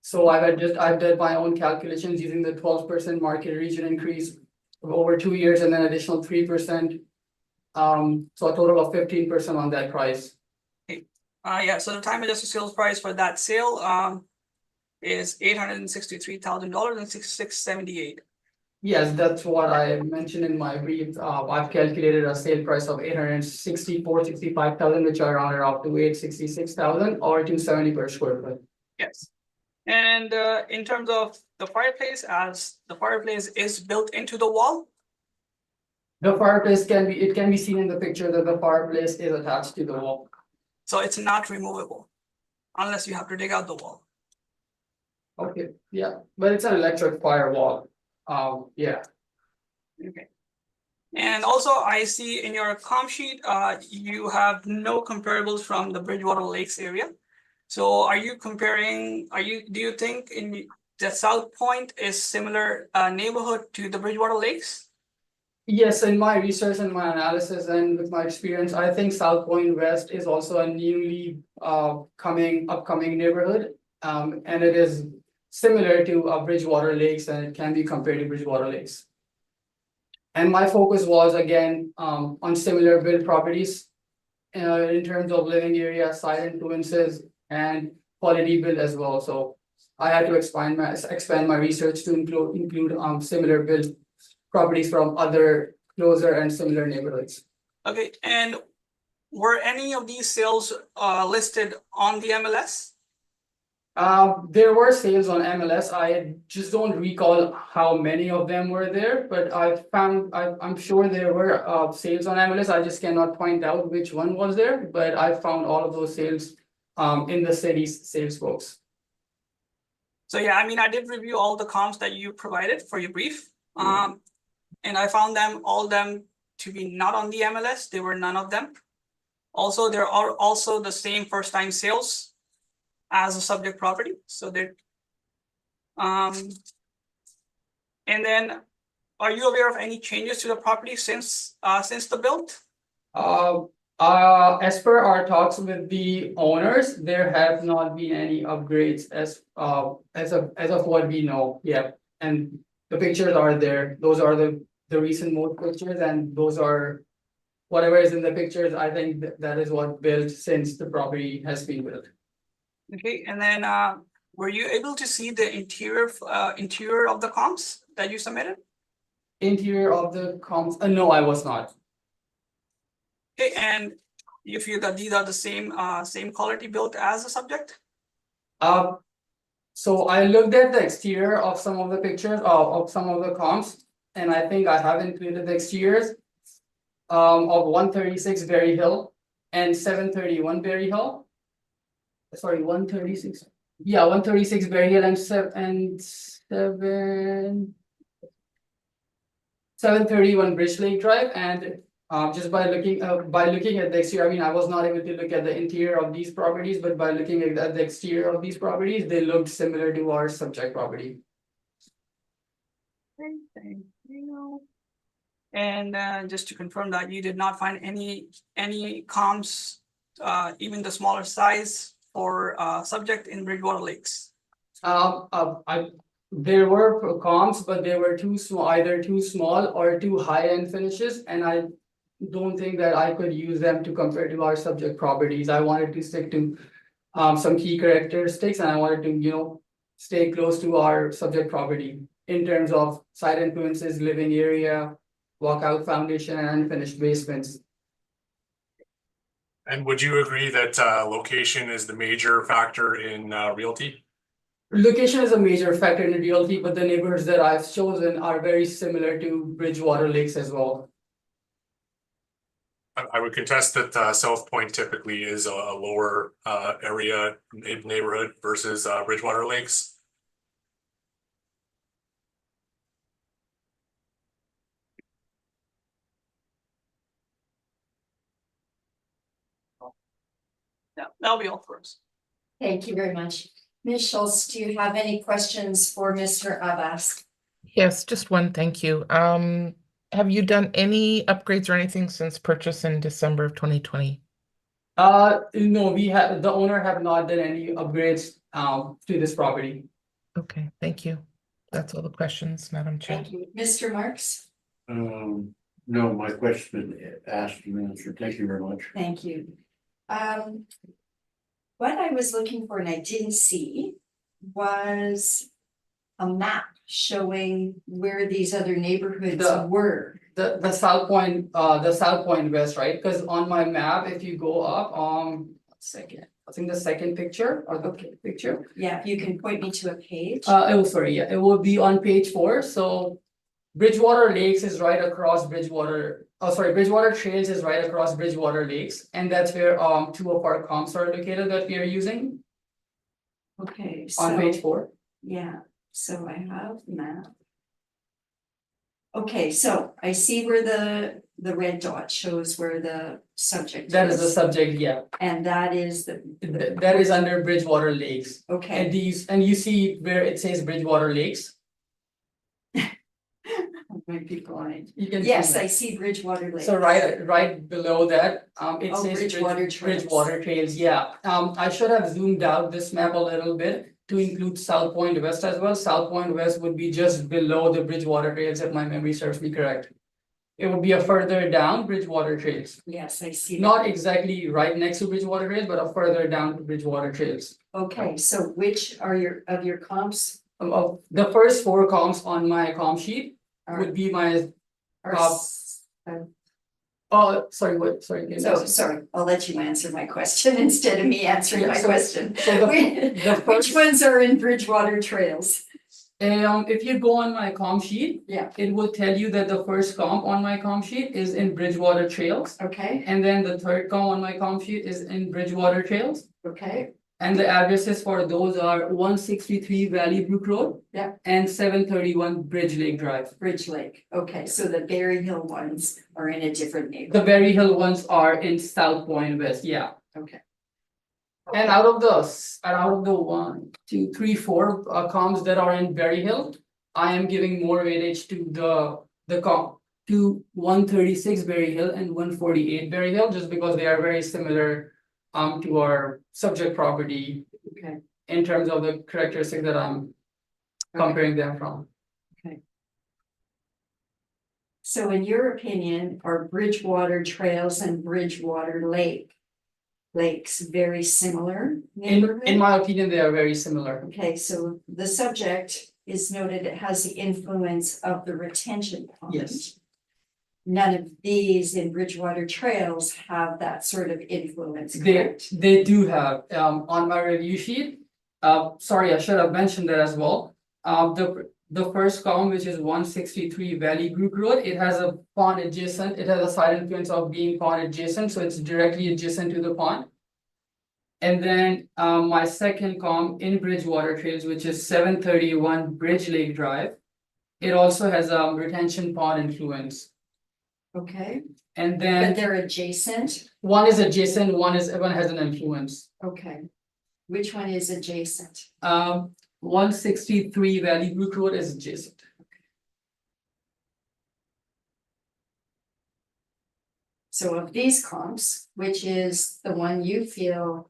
So I've done my own calculations using the 12% market region increase over 2 years and then additional 3%. So a total of 15% on that price. Yeah, so the time adjusted sales price for that sale is $863,000 and 6678. Yes, that's what I mentioned in my brief. I've calculated a sale price of 864,065,000, which are rounded off to 866,000 or 270 per square foot. Yes. And in terms of the fireplace, as the fireplace is built into the wall. The fireplace can be seen in the picture that the fireplace is attached to the wall. So it's not removable unless you have to dig out the wall. Okay, yeah, but it's an electric firewall. Yeah. Okay. And also I see in your comp sheet, you have no comparables from the Bridgewater Lakes area. So are you comparing, do you think in the South Point is similar neighborhood to the Bridgewater Lakes? Yes, in my research and my analysis and with my experience, I think South Point West is also a newly upcoming neighborhood. And it is similar to Bridgewater Lakes and it can be compared to Bridgewater Lakes. And my focus was again on similar build properties in terms of living area, site influences, and quality build as well. So I had to expand my research to include similar build properties from other closer and similar neighborhoods. Okay, and were any of these sales listed on the MLS? There were sales on MLS. I just don't recall how many of them were there, but I'm sure there were sales on MLS. I just cannot point out which one was there, but I found all of those sales in the city's sales books. So yeah, I mean, I did review all the comps that you provided for your brief. And I found all them to be not on the MLS. There were none of them. Also, there are also the same first time sales as a subject property. So they're and then are you aware of any changes to the property since the build? As per our talks with the owners, there have not been any upgrades as of what we know. Yeah, and the pictures are there. Those are the recent most pictures, and those are whatever is in the pictures. I think that is what built since the property has been built. Okay, and then were you able to see the interior of the comps that you submitted? Interior of the comps? No, I was not. Okay, and you feel that these are the same quality built as the subject? So I looked at the exterior of some of the pictures of some of the comps, and I think I have included the exteriors of 136 Berry Hill and 731 Berry Hill. Sorry, 136. Yeah, 136 Berry Hill and 731 Bridge Lake Drive, and just by looking at the exterior, I mean, I was not able to look at the interior of these properties, but by looking at the exterior of these properties, they looked similar to our subject property. Thank you. And just to confirm that you did not find any comps, even the smaller size for subject in Bridgewater Lakes. There were comps, but they were too small, either too small or too high-end finishes, and I don't think that I could use them to compare to our subject properties. I wanted to stick to some key characteristics, and I wanted to, stay close to our subject property in terms of site influences, living area, walkout foundation, and unfinished basements. And would you agree that location is the major factor in realty? Location is a major factor in realty, but the neighborhoods that I've chosen are very similar to Bridgewater Lakes as well. I would contest that South Point typically is a lower area neighborhood versus Bridgewater Lakes. Yeah, that'll be all for us. Thank you very much. Ms. Schultz, do you have any questions for Mr. Abbas? Yes, just one, thank you. Have you done any upgrades or anything since purchase in December of 2020? No, the owner have not done any upgrades, to this property. Okay, thank you. That's all the questions, Madam Chair. Thank you. Mr. Marks? No, my question been asked and answered. Thank you very much. Thank you. What I was looking for and I didn't see was a map showing where these other neighborhoods were. The South Point West, right? Because on my map, if you go up, second, I think the second picture or the picture. Yeah, if you can point me to a page. Sorry, yeah, it will be on page 4, so. Bridgewater Lakes is right across Bridgewater, Bridgewater Trails is right across Bridgewater Lakes, and that's where 2 of our comps are located that we are using Okay, on so, page 4. yeah, so I have the map. Okay, so I see where the red dot shows where the subject That is the subject, yeah. and that is That is under Bridgewater Lakes. okay. And you see where it says Bridgewater Lakes. I might be blind. You can see Yes, that. I see Bridgewater Lake. So right below that, it Oh, says Bridgewater Trails. Bridgewater Trails, yeah. I should have zoomed out this map a little bit to include South Point West as well. South Point West would be just below the Bridgewater Trails, if my memory serves me correct. It would be a further down Bridgewater Trails. Yes, I see. Not exactly right next to Bridgewater Trails, but a further down to Bridgewater Trails. Okay, so which are your comps? Of the first 4 comps on my comp sheet Are- would be my, are uh, s- sorry, what, sorry. can you So, ask? sorry, I'll let you answer my question instead of me answering Yeah, my so- question. so the Which first- ones are in Bridgewater Trails? If you go on my comp sheet, Yeah, it will tell you that the first comp on my comp sheet is in Bridgewater Trails. okay, And then the third comp on my comp sheet is in Bridgewater Trails. okay, And the addresses for those are 163 Valley Brook Road. Yeah. And 731 Bridge Lake Drive. Bridge Lake, okay, so the Berry Hill ones are in a different The neighborhood, Berry Hill ones are in South Point West, yeah. okay. And out of the 1, 2, 3, 4 comps that are in Berry Hill, I am giving more weightage to the comp to 136 Berry Hill and 148 Berry Hill, just because they are very similar to our subject property Okay, in terms of the characteristics that I'm comparing them from. so in your opinion, are Bridgewater Trails and Bridgewater Lakes very similar neighborhood? In my opinion, they are very similar. Okay, so the subject is noted, it has the influence of the retention pond. Yes. None of these in Bridgewater Trails have that sort of influence, They correct? they do have on my review sheet. Sorry, I should have mentioned that as well. The first column, which is 163 Valley Brook Road, it has a pond adjacent. It has a side influence of being pond adjacent, so it's directly adjacent to the pond. And then my second column in Bridgewater Trails, which is 731 Bridge Lake Drive. It also has a retention pond influence. Okay, And but then they're adjacent, one is adjacent, one has an influence. okay. Which one is adjacent? 163 Valley Brook Road is adjacent. So of these comps, which is the one you feel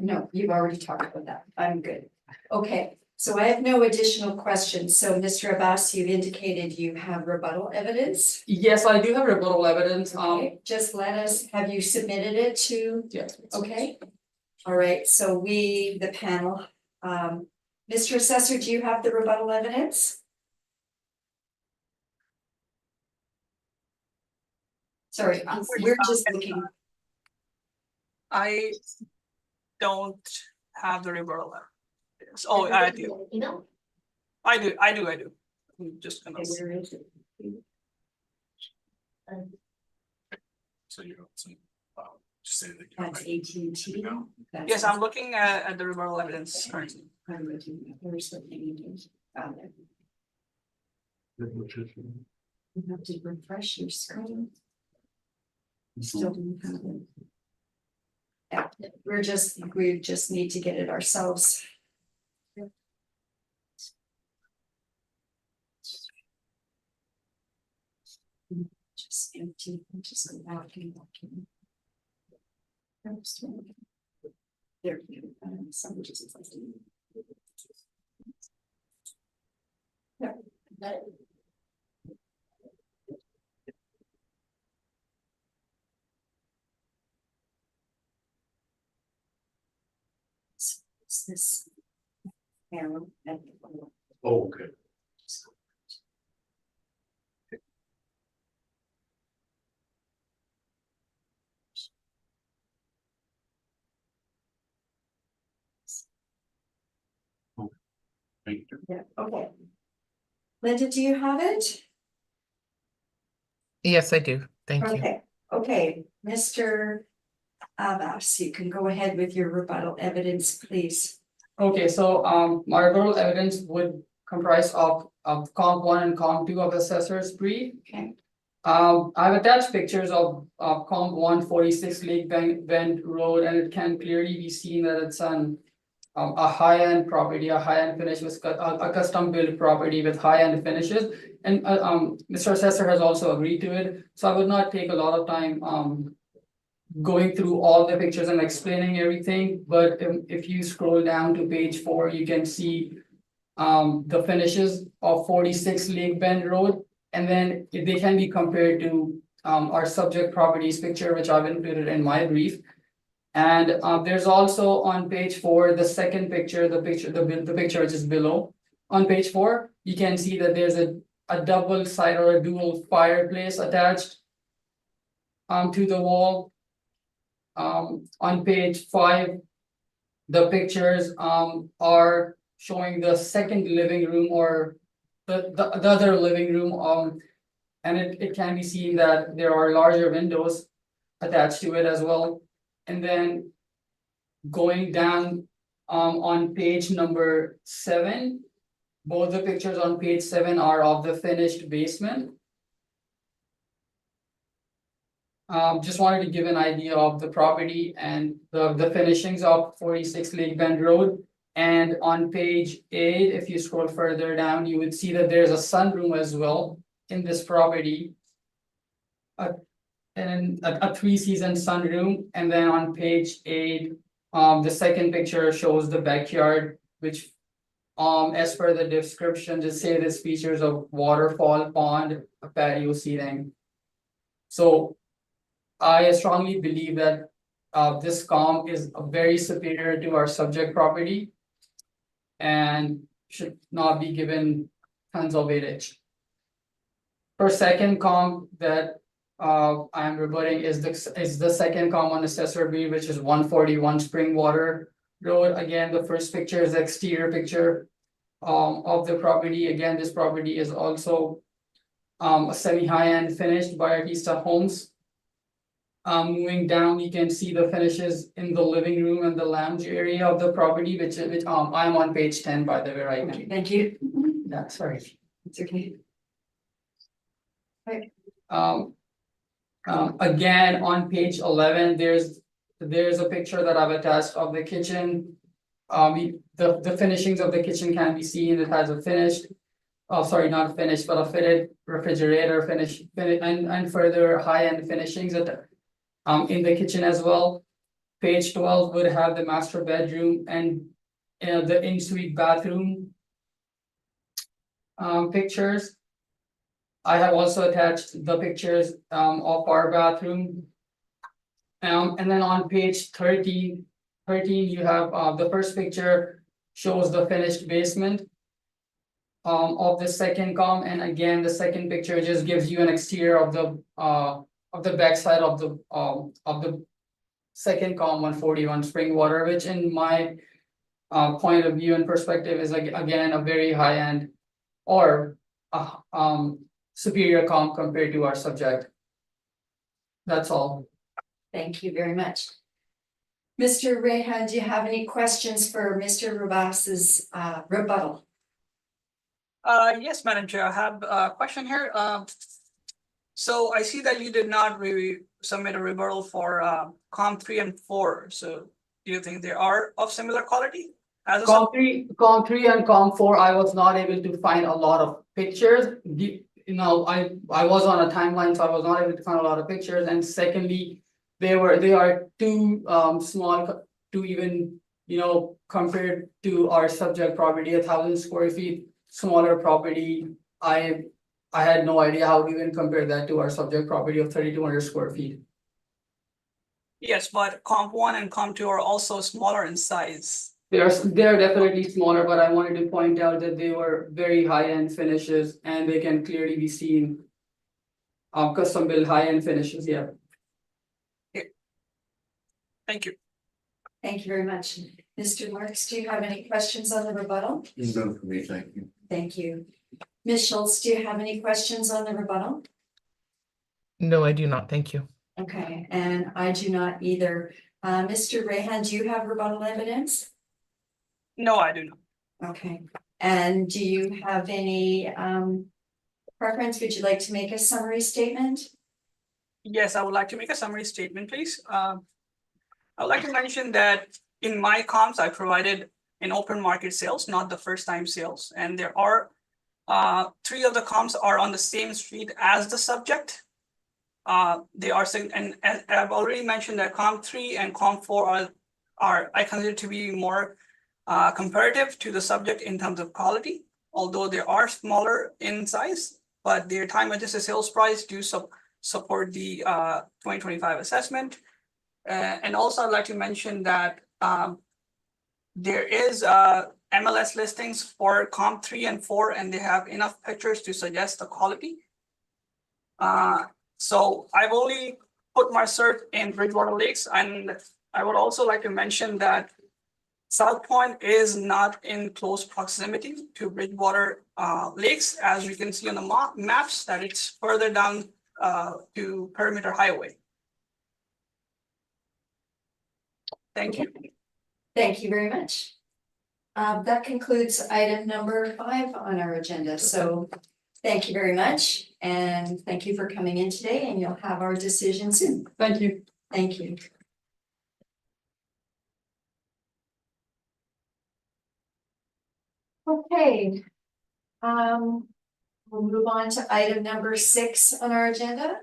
no, you've already talked about that. I'm good. Okay, so I have no additional questions. So Mr. Abbas, you've indicated you have rebuttal evidence. Yes, I do have rebuttal evidence. Okay, just let us, have you submitted it to? Yes. Okay. All right, so we, the panel, Mr. Assessor, do you have the rebuttal evidence? Sorry, we're just looking. I don't have the rebuttal evidence. Oh, I do. Email? I do. I'm just gonna. Okay, where is it? So you don't, just say that. you That's have- AT&T. No. Yes, I'm looking at the rebuttal evidence currently. I'm looking at, where's the thing it is? Found it. You have to refresh your screen. Still don't have it. Yeah, we just need to get it ourselves. Just empty, just go back and back in. There. Some just. Yeah. It's this. Arrow at the bottom. Oh, okay. Thank you. Yeah, okay. Linda, do you have it? Yes, I do. Thank you. Okay, Mr. Abbas, you can go ahead with your rebuttal evidence, please. Okay, so my rebuttal evidence would comprise of comp 1 and comp 2 of assessor's brief. Okay. I've attached pictures of comp 146 Lake Bend Road, and it can clearly be seen that it's a high-end property, a high-end finish with a custom built property with high-end finishes. And Mr. Assessor has also agreed to it, so I would not take a lot of time going through all the pictures and explaining everything, but if you scroll down to page 4, you can see the finishes of 46 Lake Bend Road, and then they can be compared to our subject properties picture, which I've included in my brief. And there's also on page 4, the second picture, the picture which is below. On page 4, you can see that there's a double side or a dual fireplace attached to the wall. On page 5, the pictures are showing the second living room or the other living room, and it can be seen that there are larger windows attached to it as well. And then going down on page number 7, both the pictures on page 7 are of the finished basement. Just wanted to give an idea of the property and the finishings of 46 Lake Bend Road. And on page 8, if you scroll further down, you would see that there's a sunroom as well in this property. And a 3-season sunroom. And then on page 8, the second picture shows the backyard, which as per the description, just say this features a waterfall pond, a patio seating. So I strongly believe that this comp is very superior to our subject property and should not be given tons of weightage. For second comp that I'm rebutting is the second comp on assessor B, which is 141 Springwater Road. Again, the first picture is the exterior picture of the property. Again, this property is also a semi-high-end finished by Artista Homes. Moving down, you can see the finishes in the living room and the lounge area of the property, which I'm on page 10, by the way, right now. Okay, thank you. Yeah, sorry. It's okay. Again, on page 11, there's a picture that I've attached of the kitchen. The finishings of the kitchen can be seen. It has a finished, oh, sorry, not finished, but a fitted refrigerator finish, and further high-end finishings that in the kitchen as well. Page 12 would have the master bedroom and the in-suite bathroom pictures. I have also attached the pictures of our bathroom. And then on page 13, you have the first picture shows the finished basement of the second comp, and again the second picture just gives you an exterior of the backside of the second comp 141 Springwater, which in my point of view and perspective is like again a very high end or superior comp compared to our subject. That's all. Thank you very much. Mr. Rehan, do you have any questions for Mr. Rabas's rebuttal? Yes, Madam Chair, I have a question here. So I see that you did not submit a rebuttal for comp 3 and 4. So do you think they are of similar quality? As a Comp three and comp four, I was not able to find a lot of pictures. I was on a timeline, so I was not able to find a lot of pictures. And secondly, they are too small to even, compared to our subject property, 1,000 square feet, smaller property. I had no idea how to even compare that to our subject property of 3,200 square feet. Yes, but comp 1 and comp 2 are also smaller in size. They're definitely smaller, but I wanted to point out that they were very high-end finishes and they can clearly be seen. Custom built high-end finishes, yeah. Thank you. Thank you very much. Mr. Marks, do you have any questions on the rebuttal? None for me, thank you. Thank you. Ms. Schultz, do you have any questions on the rebuttal? No, I do not. Thank you. Okay, and I do not either. Mr. Rehan, do you have rebuttal evidence? No, I do not. Okay, and do you have any preference? Would you like to make a summary statement? Yes, I would like to make a summary statement, please. I would like to mention that in my comps, I provided an open market sales, not the first time sales. And there are 3 of the comps are on the same street as the subject. They are, and as I've already mentioned that comp 3 and comp 4 are I consider to be more comparative to the subject in terms of quality, although they are smaller in size, but their time adjusted sales price do support the 2025 assessment. And also I'd like to mention that there is MLS listings for comp 3 and 4, and they have enough pictures to suggest the quality. So I've only put my search in Bridgewater Lakes, and I would also like to mention that South Point is not in close proximity to Bridgewater Lakes, as you can see on the maps that it's further down to Perimeter Highway. Thank you. Thank you very much. That concludes item number 5 on our agenda. So thank you very much. And thank you for coming in today, and you'll have our decision soon. Thank you. Thank you. Okay. We'll move on to item number 6 on our agenda.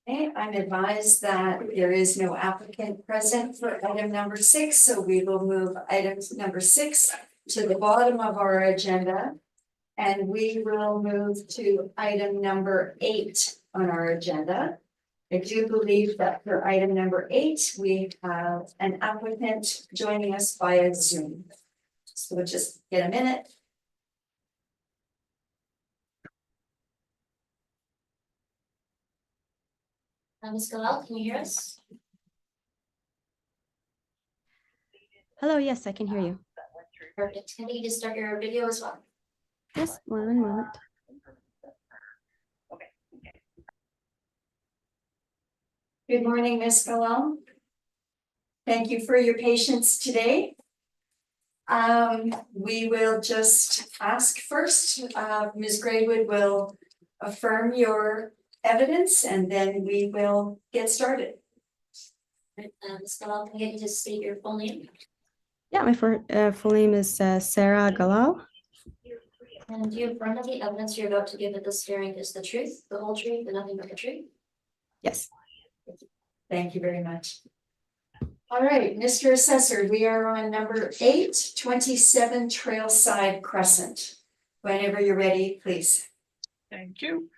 Okay, I'm advised that there is no applicant present for item number 6, so we will move item number 6 to the bottom of our agenda. And we will move to item number 8 on our agenda. I do believe that for item number 8, we have an applicant joining us via Zoom. So we'll just get a minute. Ms. Galal, can you hear us? Hello, yes, I can hear you. Perfect. Can you just start your video as well? Yes, one moment. Good morning, Ms. Galal. Thank you for your patience today. We will just ask first, Ms. Graywood will affirm your evidence, and then we will get started. Ms. Galal, can you just state your full name? Yeah, my full name is Sarah Galal. And do you affirm that the evidence you're about to give at this hearing is the truth, the whole truth, and nothing but the truth? Yes. Thank you very much. All right, Mr. Assessor, we are on number 8, 27 Trailside Crescent. Whenever you're ready, please. Thank you.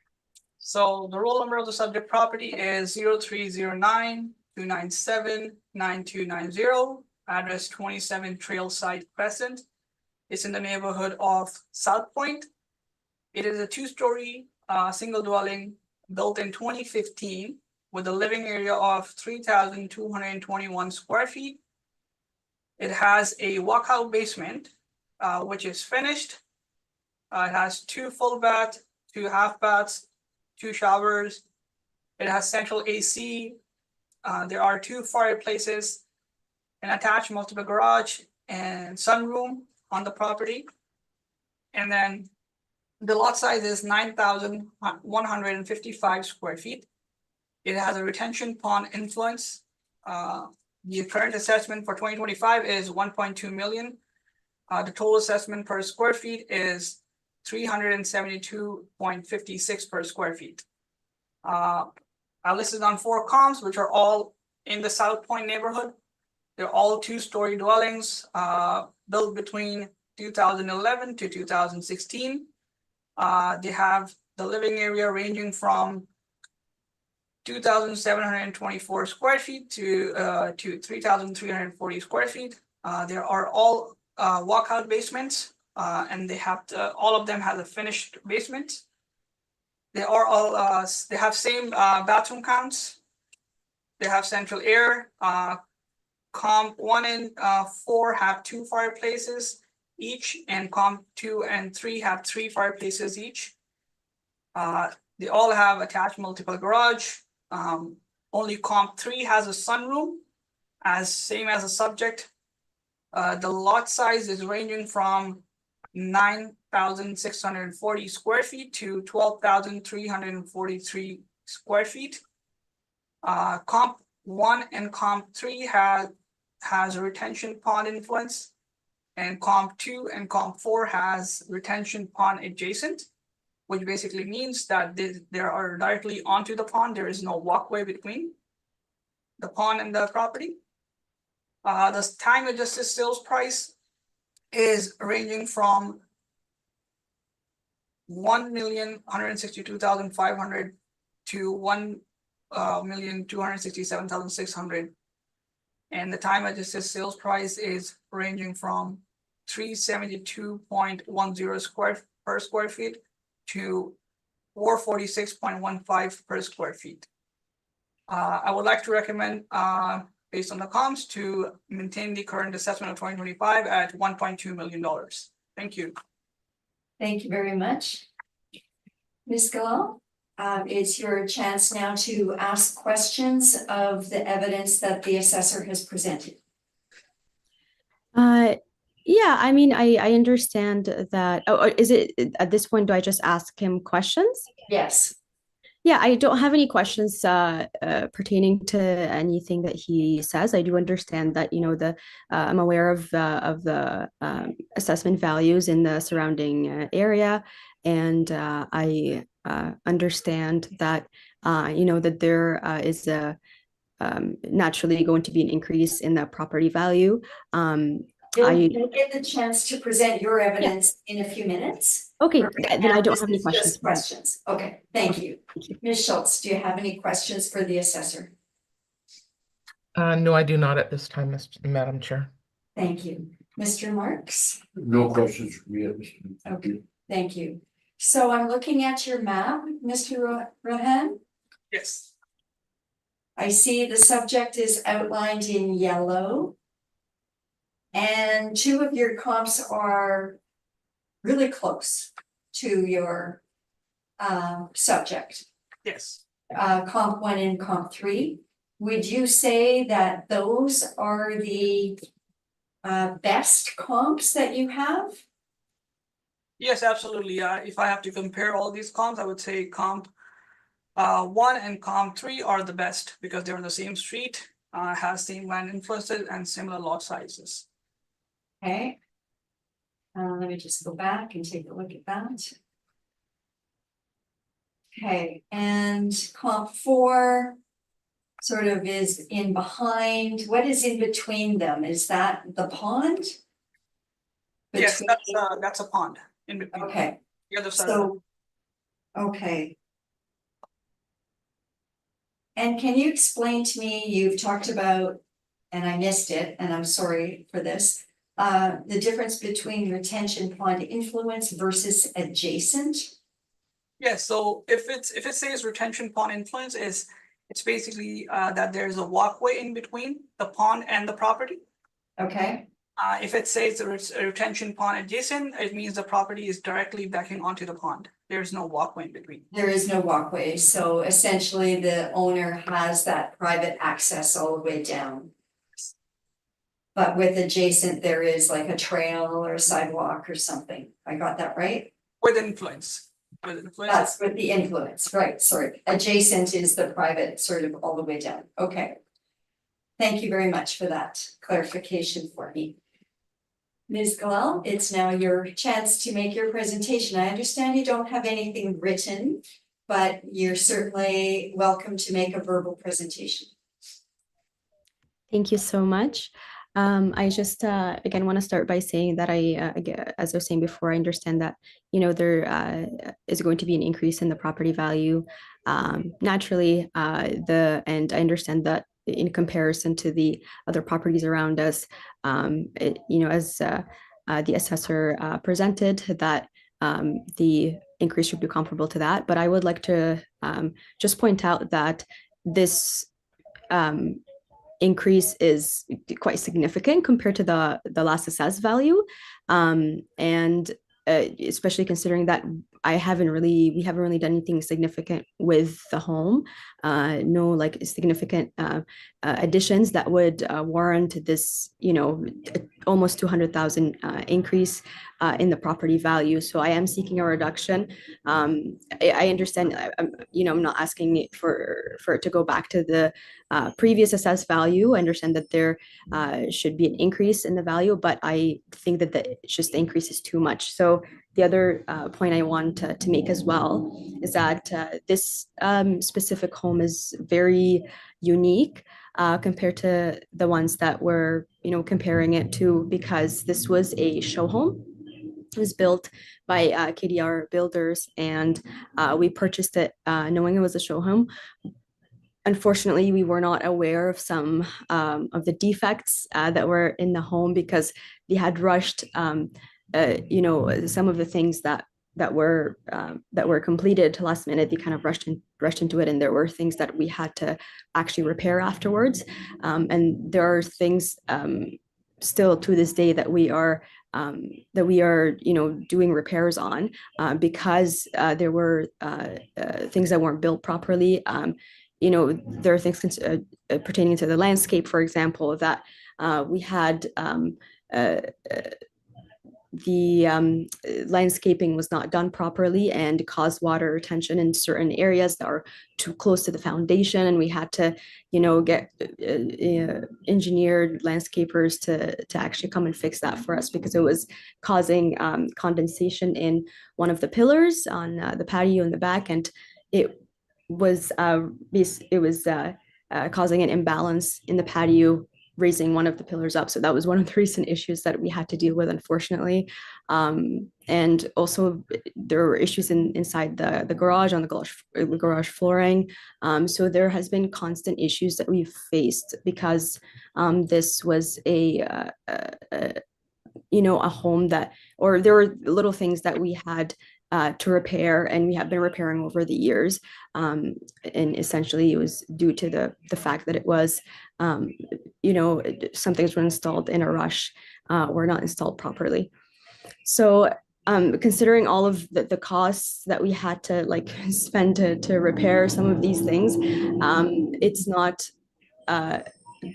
So the roll number of the subject property is 0309-297-9290, address 27 Trailside Crescent. It's in the neighborhood of South Point. It is a 2-story single dwelling built in 2015 with a living area of 3,221 square feet. It has a walkout basement, which is finished. It has 2 full baths, 2 half baths, 2 showers. It has central AC. There are 2 fireplaces, an attached multiple garage and sunroom on the property. And then The lot size is 9,155 square feet. It has a retention pond influence. The current assessment for 2025 is 1.2 million. The total assessment per square feet is 372.56 per square feet. I listed on 4 comps, which are all in the South Point neighborhood. They're all 2-story dwellings, built between 2011 to 2016. They have the living area ranging from 2,724 square feet to 3,340 square feet. There are all walkout basements, and they have all of them have a finished basement. They are all they have same bathroom counts. They have central air. Comp 1 and 4 have 2 fireplaces each, and comp 2 and 3 have 3 fireplaces each. They all have attached multiple garage. Only comp 3 has a sunroom, same as a subject. The lot size is ranging from 9,640 square feet to 12,343 square feet. Comp 1 and comp 3 has a retention pond influence, and comp 2 and comp 4 has retention pond adjacent, which basically means that they are directly onto the pond. There is no walkway between the pond and the property. The time adjusted sales price is ranging from 1,162,500 to 1,267,600. And the time adjusted sales price is ranging from 372.10 per square feet to 446.15 per square feet. I would like to recommend, based on the comps, to maintain the current assessment of 2025 at $1.2 million. Thank you. Thank you very much. Ms. Galal, it's your chance now to ask questions of the evidence that the assessor has presented. Yeah, I mean, I understand that. Oh, is it at this point, do I just ask him questions? Yes. Yeah, I don't have any questions pertaining to anything that he says. I do understand that, I'm aware of the assessment values in the surrounding area, and I understand that that there is a naturally going to be an increase in the property value. You'll get the chance to present your evidence in a few minutes. Okay, Right then now, I don't this have any is questions. just questions. Okay, thank you. Ms. Schultz, do you have any questions for the assessor? No, I do not at this time, Madam Chair. Thank you. Mr. Marks? No questions for me. Okay, thank you. So I'm looking at your map, Mr. Rohan. Yes. I see the subject is outlined in yellow. And 2 of your comps are really close to your subject. Yes. Comp 1 and comp 3. Would you say that those are the best comps that you have? Yes, absolutely. If I have to compare all these comps, I would say comp 1 and comp 3 are the best because they're on the same street, has same land influences and similar lot sizes. Okay. Let me just go back and take a look at that. Okay, and comp 4 sort of is in behind. What is in between them? Is that the pond? Yes, that's a pond in between. Okay, The other side. so, okay. And can you explain to me, you've talked about, and I missed it, and I'm sorry for this, the difference between retention pond influence versus adjacent? Yes, so if it says retention pond influence, it's basically that there's a walkway in between the pond and the property. Okay, If it says a retention pond adjacent, it means the property is directly backing onto the pond. There's no walkway in between. there is no walkway, so essentially the owner has that private access all the way down. But with adjacent, there is like a trail or a sidewalk or something. I got that right? With influence. With influence. That's with the influence, right, sorry. Adjacent is the private, sort of all the way down, okay. Thank you very much for that clarification for me. Ms. Galal, it's now your chance to make your presentation. I understand you don't have anything written, but you're certainly welcome to make a verbal presentation. Thank you so much. I just again want to start by saying that as I was saying before, I understand that there is going to be an increase in the property value. Naturally, and I understand that in comparison to the other properties around us, as the assessor presented, that the increase should be comparable to that. But I would like to just point out that this increase is quite significant compared to the last assessed value, and especially considering that we haven't really done anything significant with the home, no like significant additions that would warrant this, almost 200,000 increase in the property value. So I am seeking a reduction. I understand, I'm not asking for it to go back to the previous assessed value. I understand that there should be an increase in the value, but I think that the increase is too much. So the other point I want to make as well is that this specific home is very unique compared to the ones that we're comparing it to, because this was a show home. It was built by KDR Builders, and we purchased it knowing it was a show home. Unfortunately, we were not aware of some of the defects that were in the home, because they had rushed some of the things that were completed last minute. They kind of rushed into it, and there were things that we had to actually repair afterwards. And there are things still to this day that we are doing repairs on, because there were things that weren't built properly. There are things pertaining to the landscape, for example, that we had the landscaping was not done properly and caused water retention in certain areas that are too close to the foundation, and we had to get engineered landscapers to actually come and fix that for us, because it was causing condensation in one of the pillars on the patio in the back, and it was causing an imbalance in the patio, raising one of the pillars up. So that was one of the recent issues that we had to deal with, unfortunately. And also there were issues inside the garage, on the garage flooring. So there has been constant issues that we've faced, because this was a home or there were little things that we had to repair, and we have been repairing over the years. And essentially it was due to the fact that it was, some things were installed in a rush, were not installed properly. So considering all of the costs that we had to spend to repair some of these things, it's not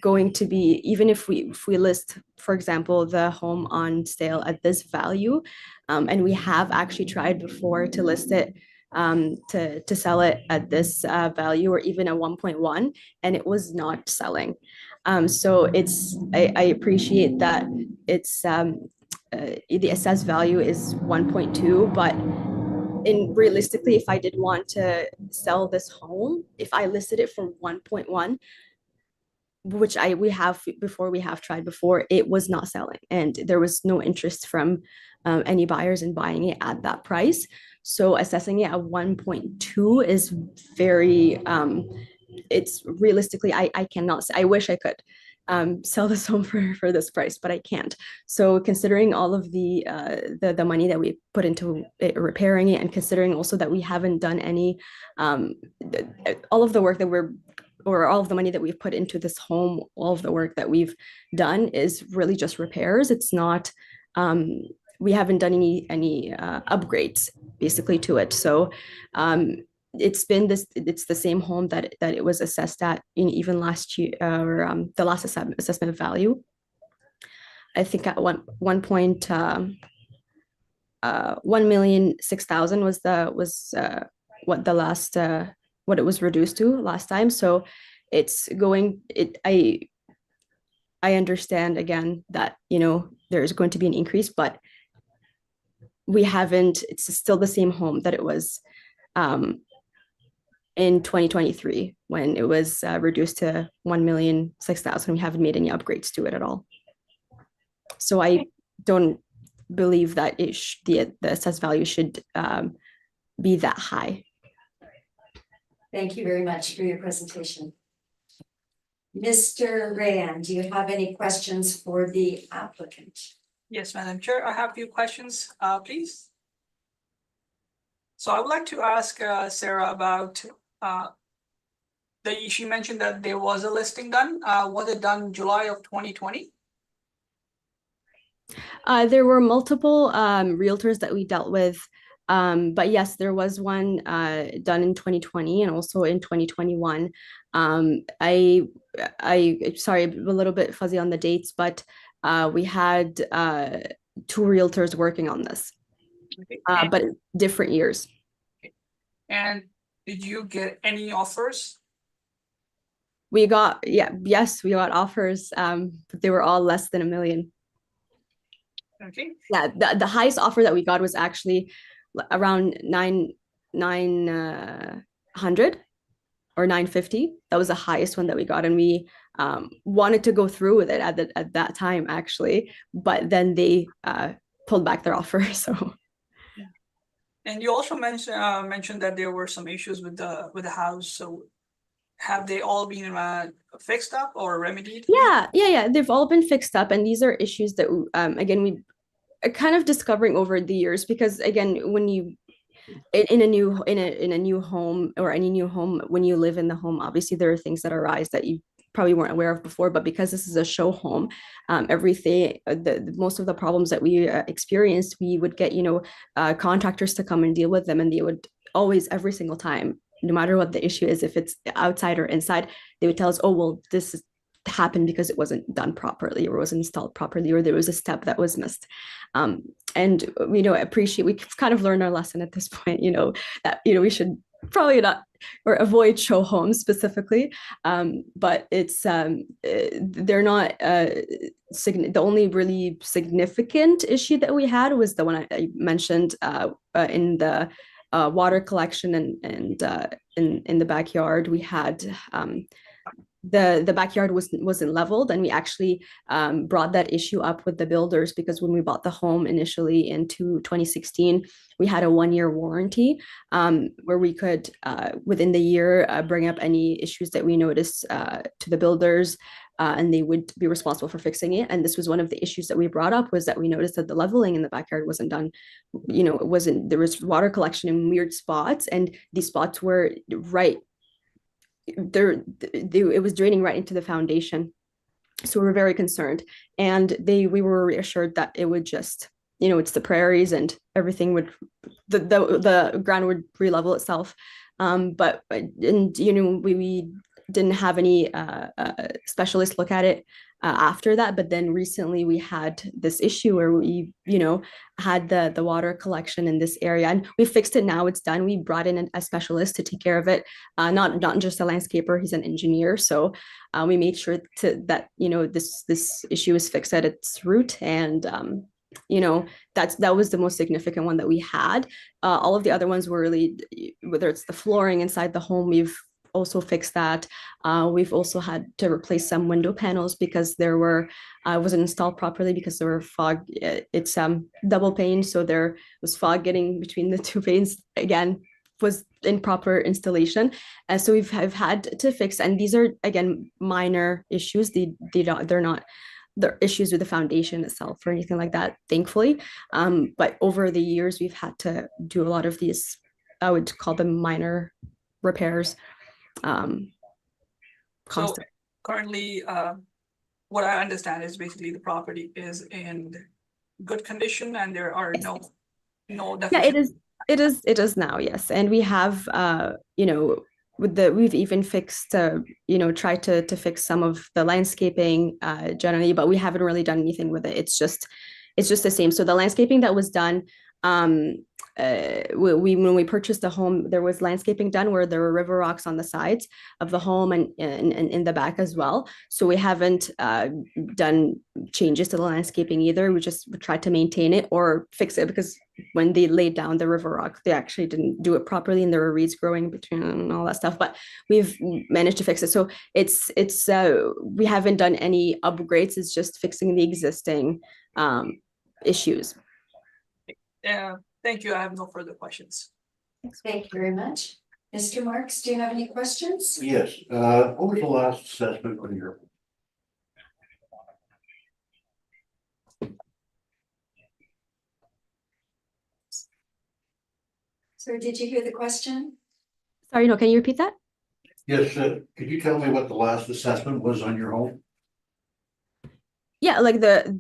going to be, even if we list, for example, the home on sale at this value, and we have actually tried before to list it to sell it at this value, or even a 1.1, and it was not selling. So I appreciate that it's the assessed value is 1.2, but realistically, if I did want to sell this home, if I listed it for 1.1, which we have tried before, it was not selling, and there was no interest from any buyers in buying it at that price. So assessing it at 1.2 is very, it's realistically, I cannot say. I wish I could sell this home for this price, but I can't. So considering all of the money that we put into repairing it, and considering also that we haven't done any, all of the work that all of the money that we've put into this home, all of the work that we've done is really just repairs. It's not, we haven't done any upgrades basically to it. So it's the same home that it was assessed at even last year, or the last assessment of value. I think at one point, 1,006,000 was what the last what it was reduced to last time. So it's going I understand again that there's going to be an increase, but it's still the same home that it was in 2023 when it was reduced to 1,006,000. We haven't made any upgrades to it at all. So I don't believe that the assessed value should be that high. Thank you very much for your presentation. Mr. Rayan, do you have any questions for the applicant? Yes, Madam Chair, I have a few questions, please. So I would like to ask Sarah about she mentioned that there was a listing done. Was it done July of 2020? There were multiple realtors that we dealt with. But yes, there was one done in 2020 and also in 2021. Sorry, I'm a little bit fuzzy on the dates, but we had 2 realtors working on this, Okay. but different years. And did you get any offers? We got offers, but they were all less than $1 million. Okay. Yeah, the highest offer that we got was actually around 900 or 950. That was the highest one that we got, and we wanted to go through with it at that time actually, but then they pulled back their offer. So. And you also mentioned that there were some issues with the house. So have they all been fixed up or remedied? Yeah. They've all been fixed up, and these are issues that again we are kind of discovering over the years, because again, when you in a new home or any new home, when you live in the home, obviously there are things that arise that you probably weren't aware of before, but because this is a show home, everything, most of the problems that we experienced, we would get contractors to come and deal with them, and they would always, every single time, no matter what the issue is, if it's outside or inside, they would tell us, oh well, this happened because it wasn't done properly or wasn't installed properly, or there was a step that was missed. And we we've kind of learned our lesson at this point, that we should probably not or avoid show homes specifically, but it's they're not the only really significant issue that we had was the one I mentioned in the water collection and in the backyard. We had the backyard wasn't leveled, and we actually brought that issue up with the builders, because when we bought the home initially into 2016, we had a 1-year warranty where we could within the year bring up any issues that we noticed to the builders, and they would be responsible for fixing it. And this was one of the issues that we brought up, was that we noticed that the leveling in the backyard wasn't done. There was water collection in weird spots, and these spots were right there, it was draining right into the foundation. So we were very concerned, and we were reassured that it would just, it's the prairies and everything would, the ground would re-level itself. But we didn't have any specialists look at it after that. But then recently we had this issue where we, had the water collection in this area, and we fixed it. Now it's done. We brought in a specialist to take care of it, not just a landscaper, he's an engineer. So we made sure that this issue is fixed at its root, and that was the most significant one that we had. All of the other ones were really, whether it's the flooring inside the home, we've also fixed that. We've also had to replace some window panels because there were wasn't installed properly because there were fog. It's double pane, so there was fog getting between the 2 panes. Again, was improper installation, and so I've had to fix. And these are again minor issues. They're not issues with the foundation itself or anything like that, thankfully. But over the years, we've had to do a lot of these, I would call them minor repairs. So currently, what I understand is basically the property is in good condition and there are no deficiencies. Yeah, it is now, yes. And we have we've even fixed tried to fix some of the landscaping generally, but we haven't really done anything with it. It's just the same. So the landscaping that was done when we purchased the home, there was landscaping done where there were river rocks on the sides of the home and in the back as well. So we haven't done changes to the landscaping either. We just tried to maintain it or fix it because when they laid down the river rock, they actually didn't do it properly and there were reeds growing between and all that stuff. But we've managed to fix it. So it's we haven't done any upgrades. It's just fixing the existing issues. Yeah, thank you. I have no further questions. Thank you very much. Mr. Marks, do you have any questions? Yes, what was the last assessment on your? So did you hear the question? Sorry, no, can you repeat that? Yes, could you tell me what the last assessment was on your home? Yeah, like the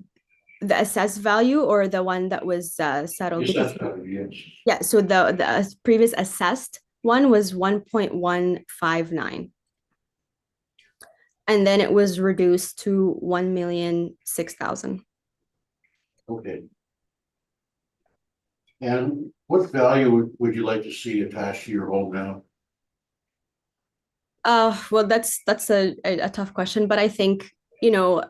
assessed value or the one that was settled? Because, Assessed value, yes. yeah, so the previous assessed one was 1.159. And then it was reduced to 1,006,000. Okay. And what value would you like to see attached to your home now? Well, that's a tough question, but I think, you know,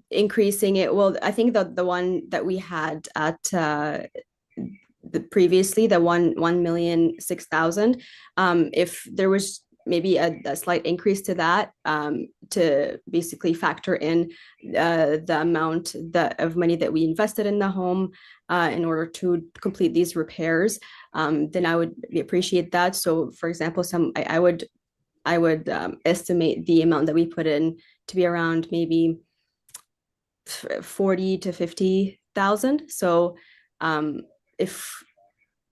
increasing it. Well, I think that the one that we had at previously, the 1,006,000, if there was maybe a slight increase to that, to basically factor in the amount of money that we invested in the home in order to complete these repairs, then I would appreciate that. So for example, I would estimate the amount that we put in to be around maybe 40 to 50,000. So if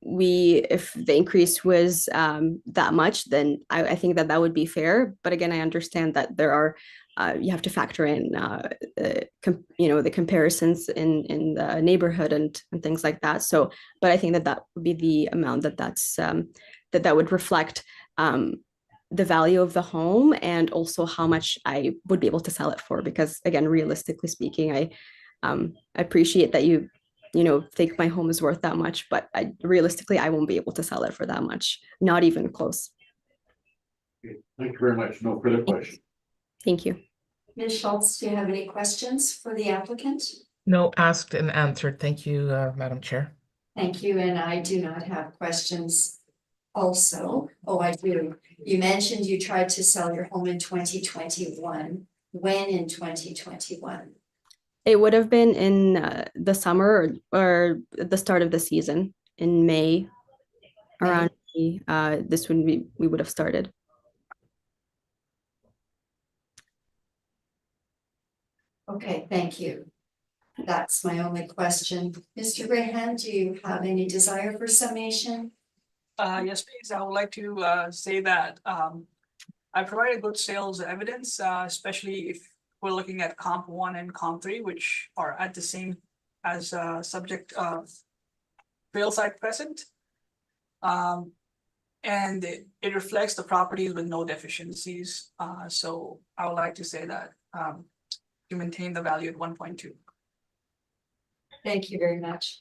the increase was that much, then I think that would be fair. But again, I understand that there are you have to factor in the comparisons in the neighborhood and things like that. So, but I think that would be the amount that would reflect the value of the home and also how much I would be able to sell it for. Because again, realistically speaking, I appreciate that you think my home is worth that much, but realistically, I won't be able to sell it for that much, not even close. Okay, thank you very much. No further questions. Thank you. Ms. Schultz, do you have any questions for the applicant? No, asked and answered. Thank you, Madam Chair. Thank you, and I do not have questions also. Oh, I do. You mentioned you tried to sell your home in 2021. When in 2021? It would have been in the summer or the start of the season in May, around this when we would have started. Okay, thank you. That's my only question. Mr. Rehan, do you have any desire for summation? Yes, please. I would like to say that I provided good sales evidence, especially if we're looking at comp 1 and comp 3, which are at the same as subject of trail site present. And it reflects the properties with no deficiencies. So I would like to say that to maintain the value at 1.2. Thank you very much.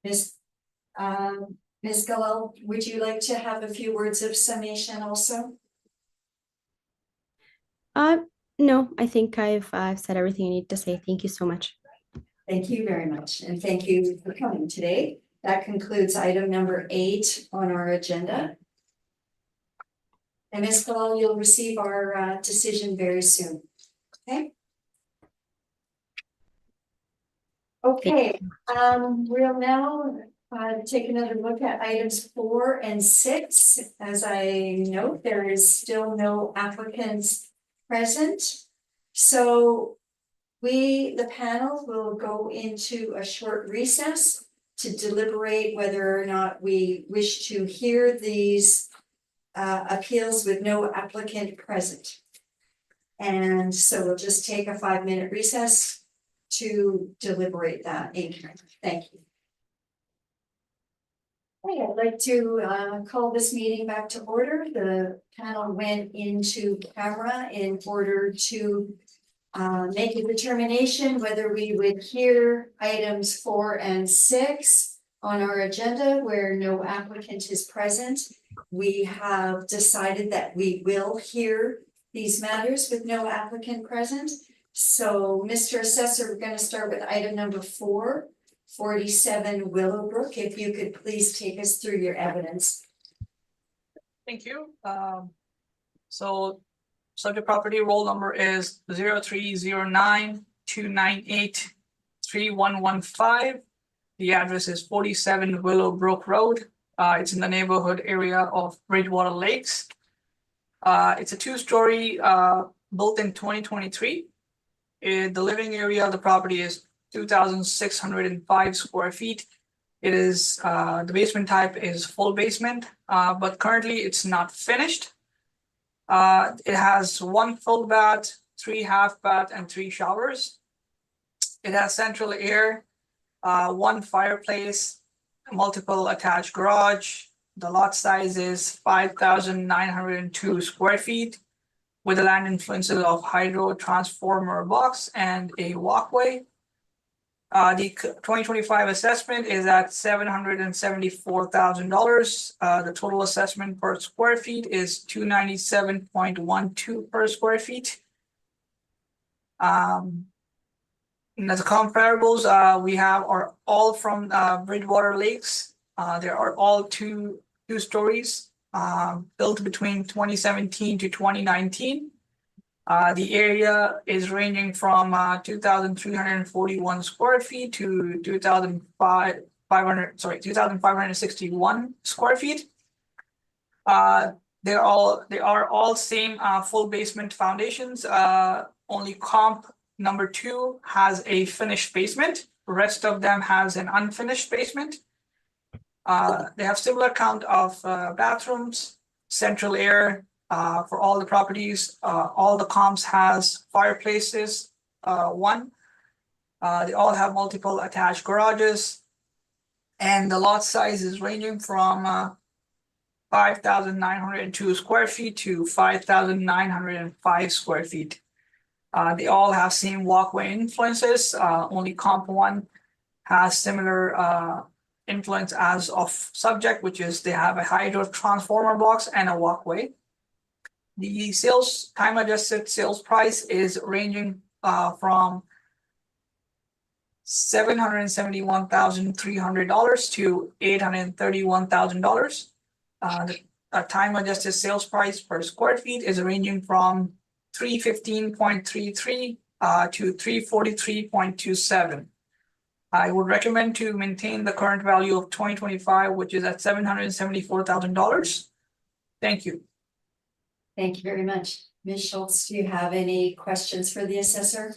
Ms. Galal, would you like to have a few words of summation also? No, I think I've said everything I need to say. Thank you so much. Thank you very much, and thank you for coming today. That concludes item number 8 on our agenda. And Ms. Galal, you'll receive our decision very soon. Okay. Okay, we'll now take another look at items 4 and 6. As I note, there is still no applicants present. So the panel will go into a short recess to deliberate whether or not we wish to hear these appeals with no applicant present. And so we'll just take a 5-minute recess to deliberate that. Thank you. Okay, I'd like to call this meeting back to order. The panel went into camera in order to make a determination whether we would hear items 4 and 6 on our agenda where no applicant is present. We have decided that we will hear these matters with no applicant present. So, Mr. Assessor, we're going to start with item number 4, 47 Willowbrook. If you could please take us through your evidence. Thank you. So subject property roll number is 0309-298-3115. The address is 47 Willowbrook Road. It's in the neighborhood area of Bridgewater Lakes. It's a two-story built in 2023. The living area of the property is 2,605 square feet. It is the basement type is full basement, but currently it's not finished. It has 1 full bath, 3 half bath, and 3 showers. It has central air, 1 fireplace, multiple attached garage. The lot size is 5,902 square feet with the land influences of hydro transformer box and a walkway. The 2025 assessment is at $774,000. The total assessment per square feet is $297.12 per square feet. And as comparables, we have are all from Bridgewater Lakes. There are all two stories built between 2017 to 2019. The area is ranging from 2,341 square feet to 2,561 square feet. They are all same full basement foundations. Only comp number 2 has a finished basement. The rest of them has an unfinished basement. They have similar count of bathrooms, central air. For all the properties, all the comps has fireplaces, 1. They all have multiple attached garages. And the lot size is ranging from 5,902 square feet to 5,905 square feet. They all have same walkway influences. Only comp 1 has similar influence as of subject, which is they have a hydro transformer box and a walkway. The sales time adjusted sales price is ranging from $771,300 to $831,000. The time adjusted sales price per square feet is ranging from $315.33 to $343.27. I would recommend to maintain the current value of 2025, which is at $774,000. Thank you. Thank you very much. Ms. Schultz, do you have any questions for the assessor?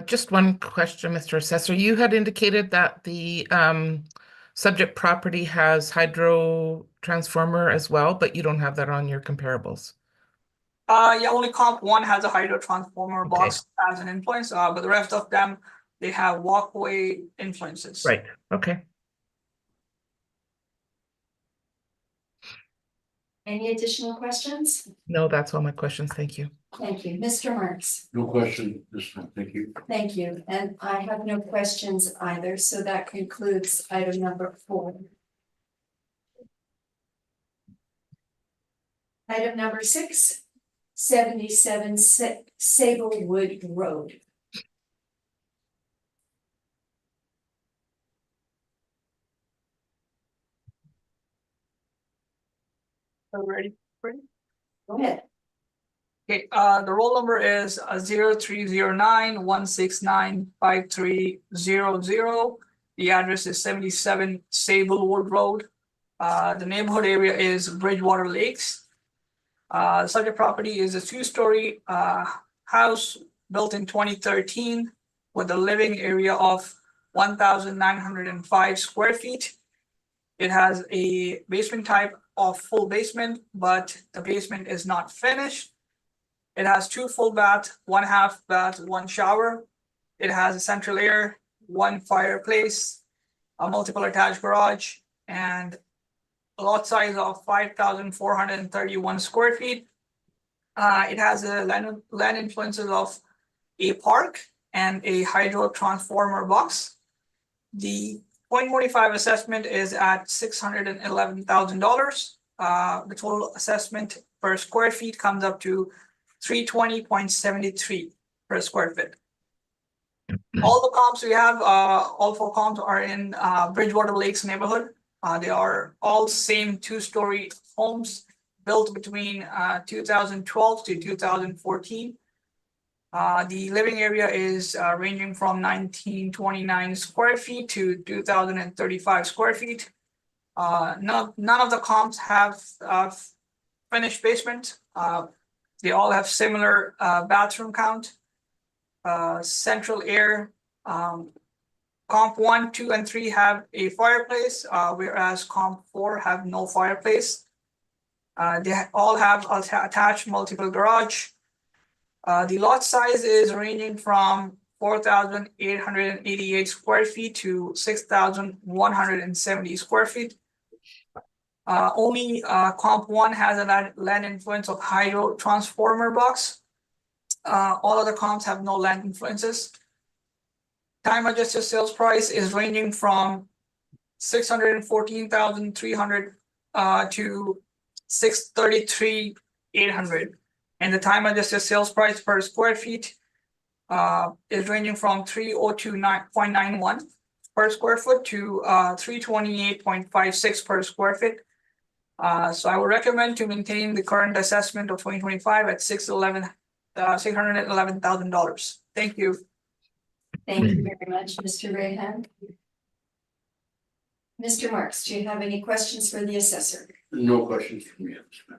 Just one question, Mr. Assessor. You had indicated that the subject property has hydro transformer as well, but you don't have that on your comparables. Yeah, only comp 1 has a hydro transformer Okay. box as an influence, but the rest of them, they have walkway influences. Right, okay. Any additional questions? No, that's all my questions. Thank you. Thank you. Mr. Marks? No question this time, thank you. Thank you. And I have no questions either, so that concludes item number 4. Item number 6, 77 Sablewood Road. Are we ready? Go ahead. Okay, the roll number is 0309-169-5300. The address is 77 Sablewood Road. The neighborhood area is Bridgewater Lakes. The subject property is a 2-story house built in 2013 with a living area of 1,905 square feet. It has a basement type of full basement, but the basement is not finished. It has 2 full bath, 1 half bath, 1 shower. It has a central air, 1 fireplace, a multiple attached garage, and a lot size of 5,431 square feet It has a land influences of a park and a hydro transformer box. The 0.45 assessment is at $611,000. The total assessment per square feet comes up to 320.73 per square feet. All the comps we have, all 4 comps are in Bridgewater Lakes neighborhood. They are all same 2-story homes built between 2012 to 2014. The living area is ranging from 1929 square feet to 2035 square feet. None of the comps have finished basement. They all have similar bathroom count. Central air. Comp 1, 2, and 3 have a fireplace, whereas comp 4 have no fireplace. They all have attached multiple garage. The lot size is ranging from 4,888 square feet to 6,170 square feet. Only comp 1 has a land influence of hydro transformer box. All other comps have no land influences. Time adjusted sales price is ranging from 614,300 to 633,800. And the time adjusted sales price per square feet is ranging from 302.91 per square foot to 328.56 per square feet. So I would recommend to maintain the current assessment of 2025 at $611,000. Thank you. Thank you very much, Mr. Rayhan. Mr. Marks, do you have any questions for the assessor? No questions from me.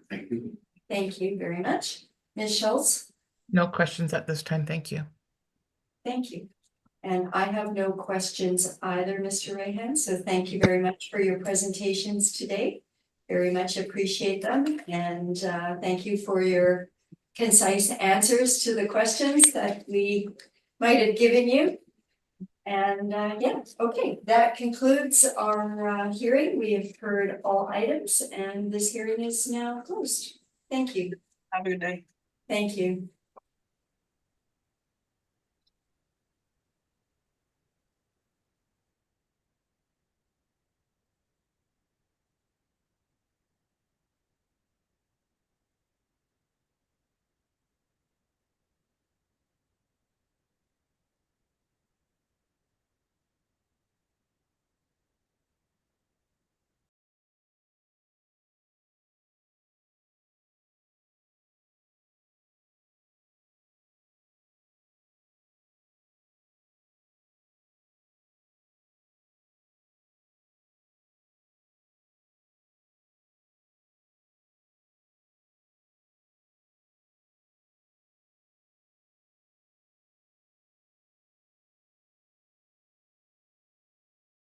Thank you. Thank you very much. Ms. Schultz? No questions at this time, thank you. Thank you. And I have no questions either, Mr. Rayhan, so thank you very much for your presentations today. Very much appreciate them, and thank you for your concise answers to the questions that we might have given you. And yeah, okay, that concludes our hearing. We have heard all items, and this hearing is now closed. Thank you. Have a good day. Thank you.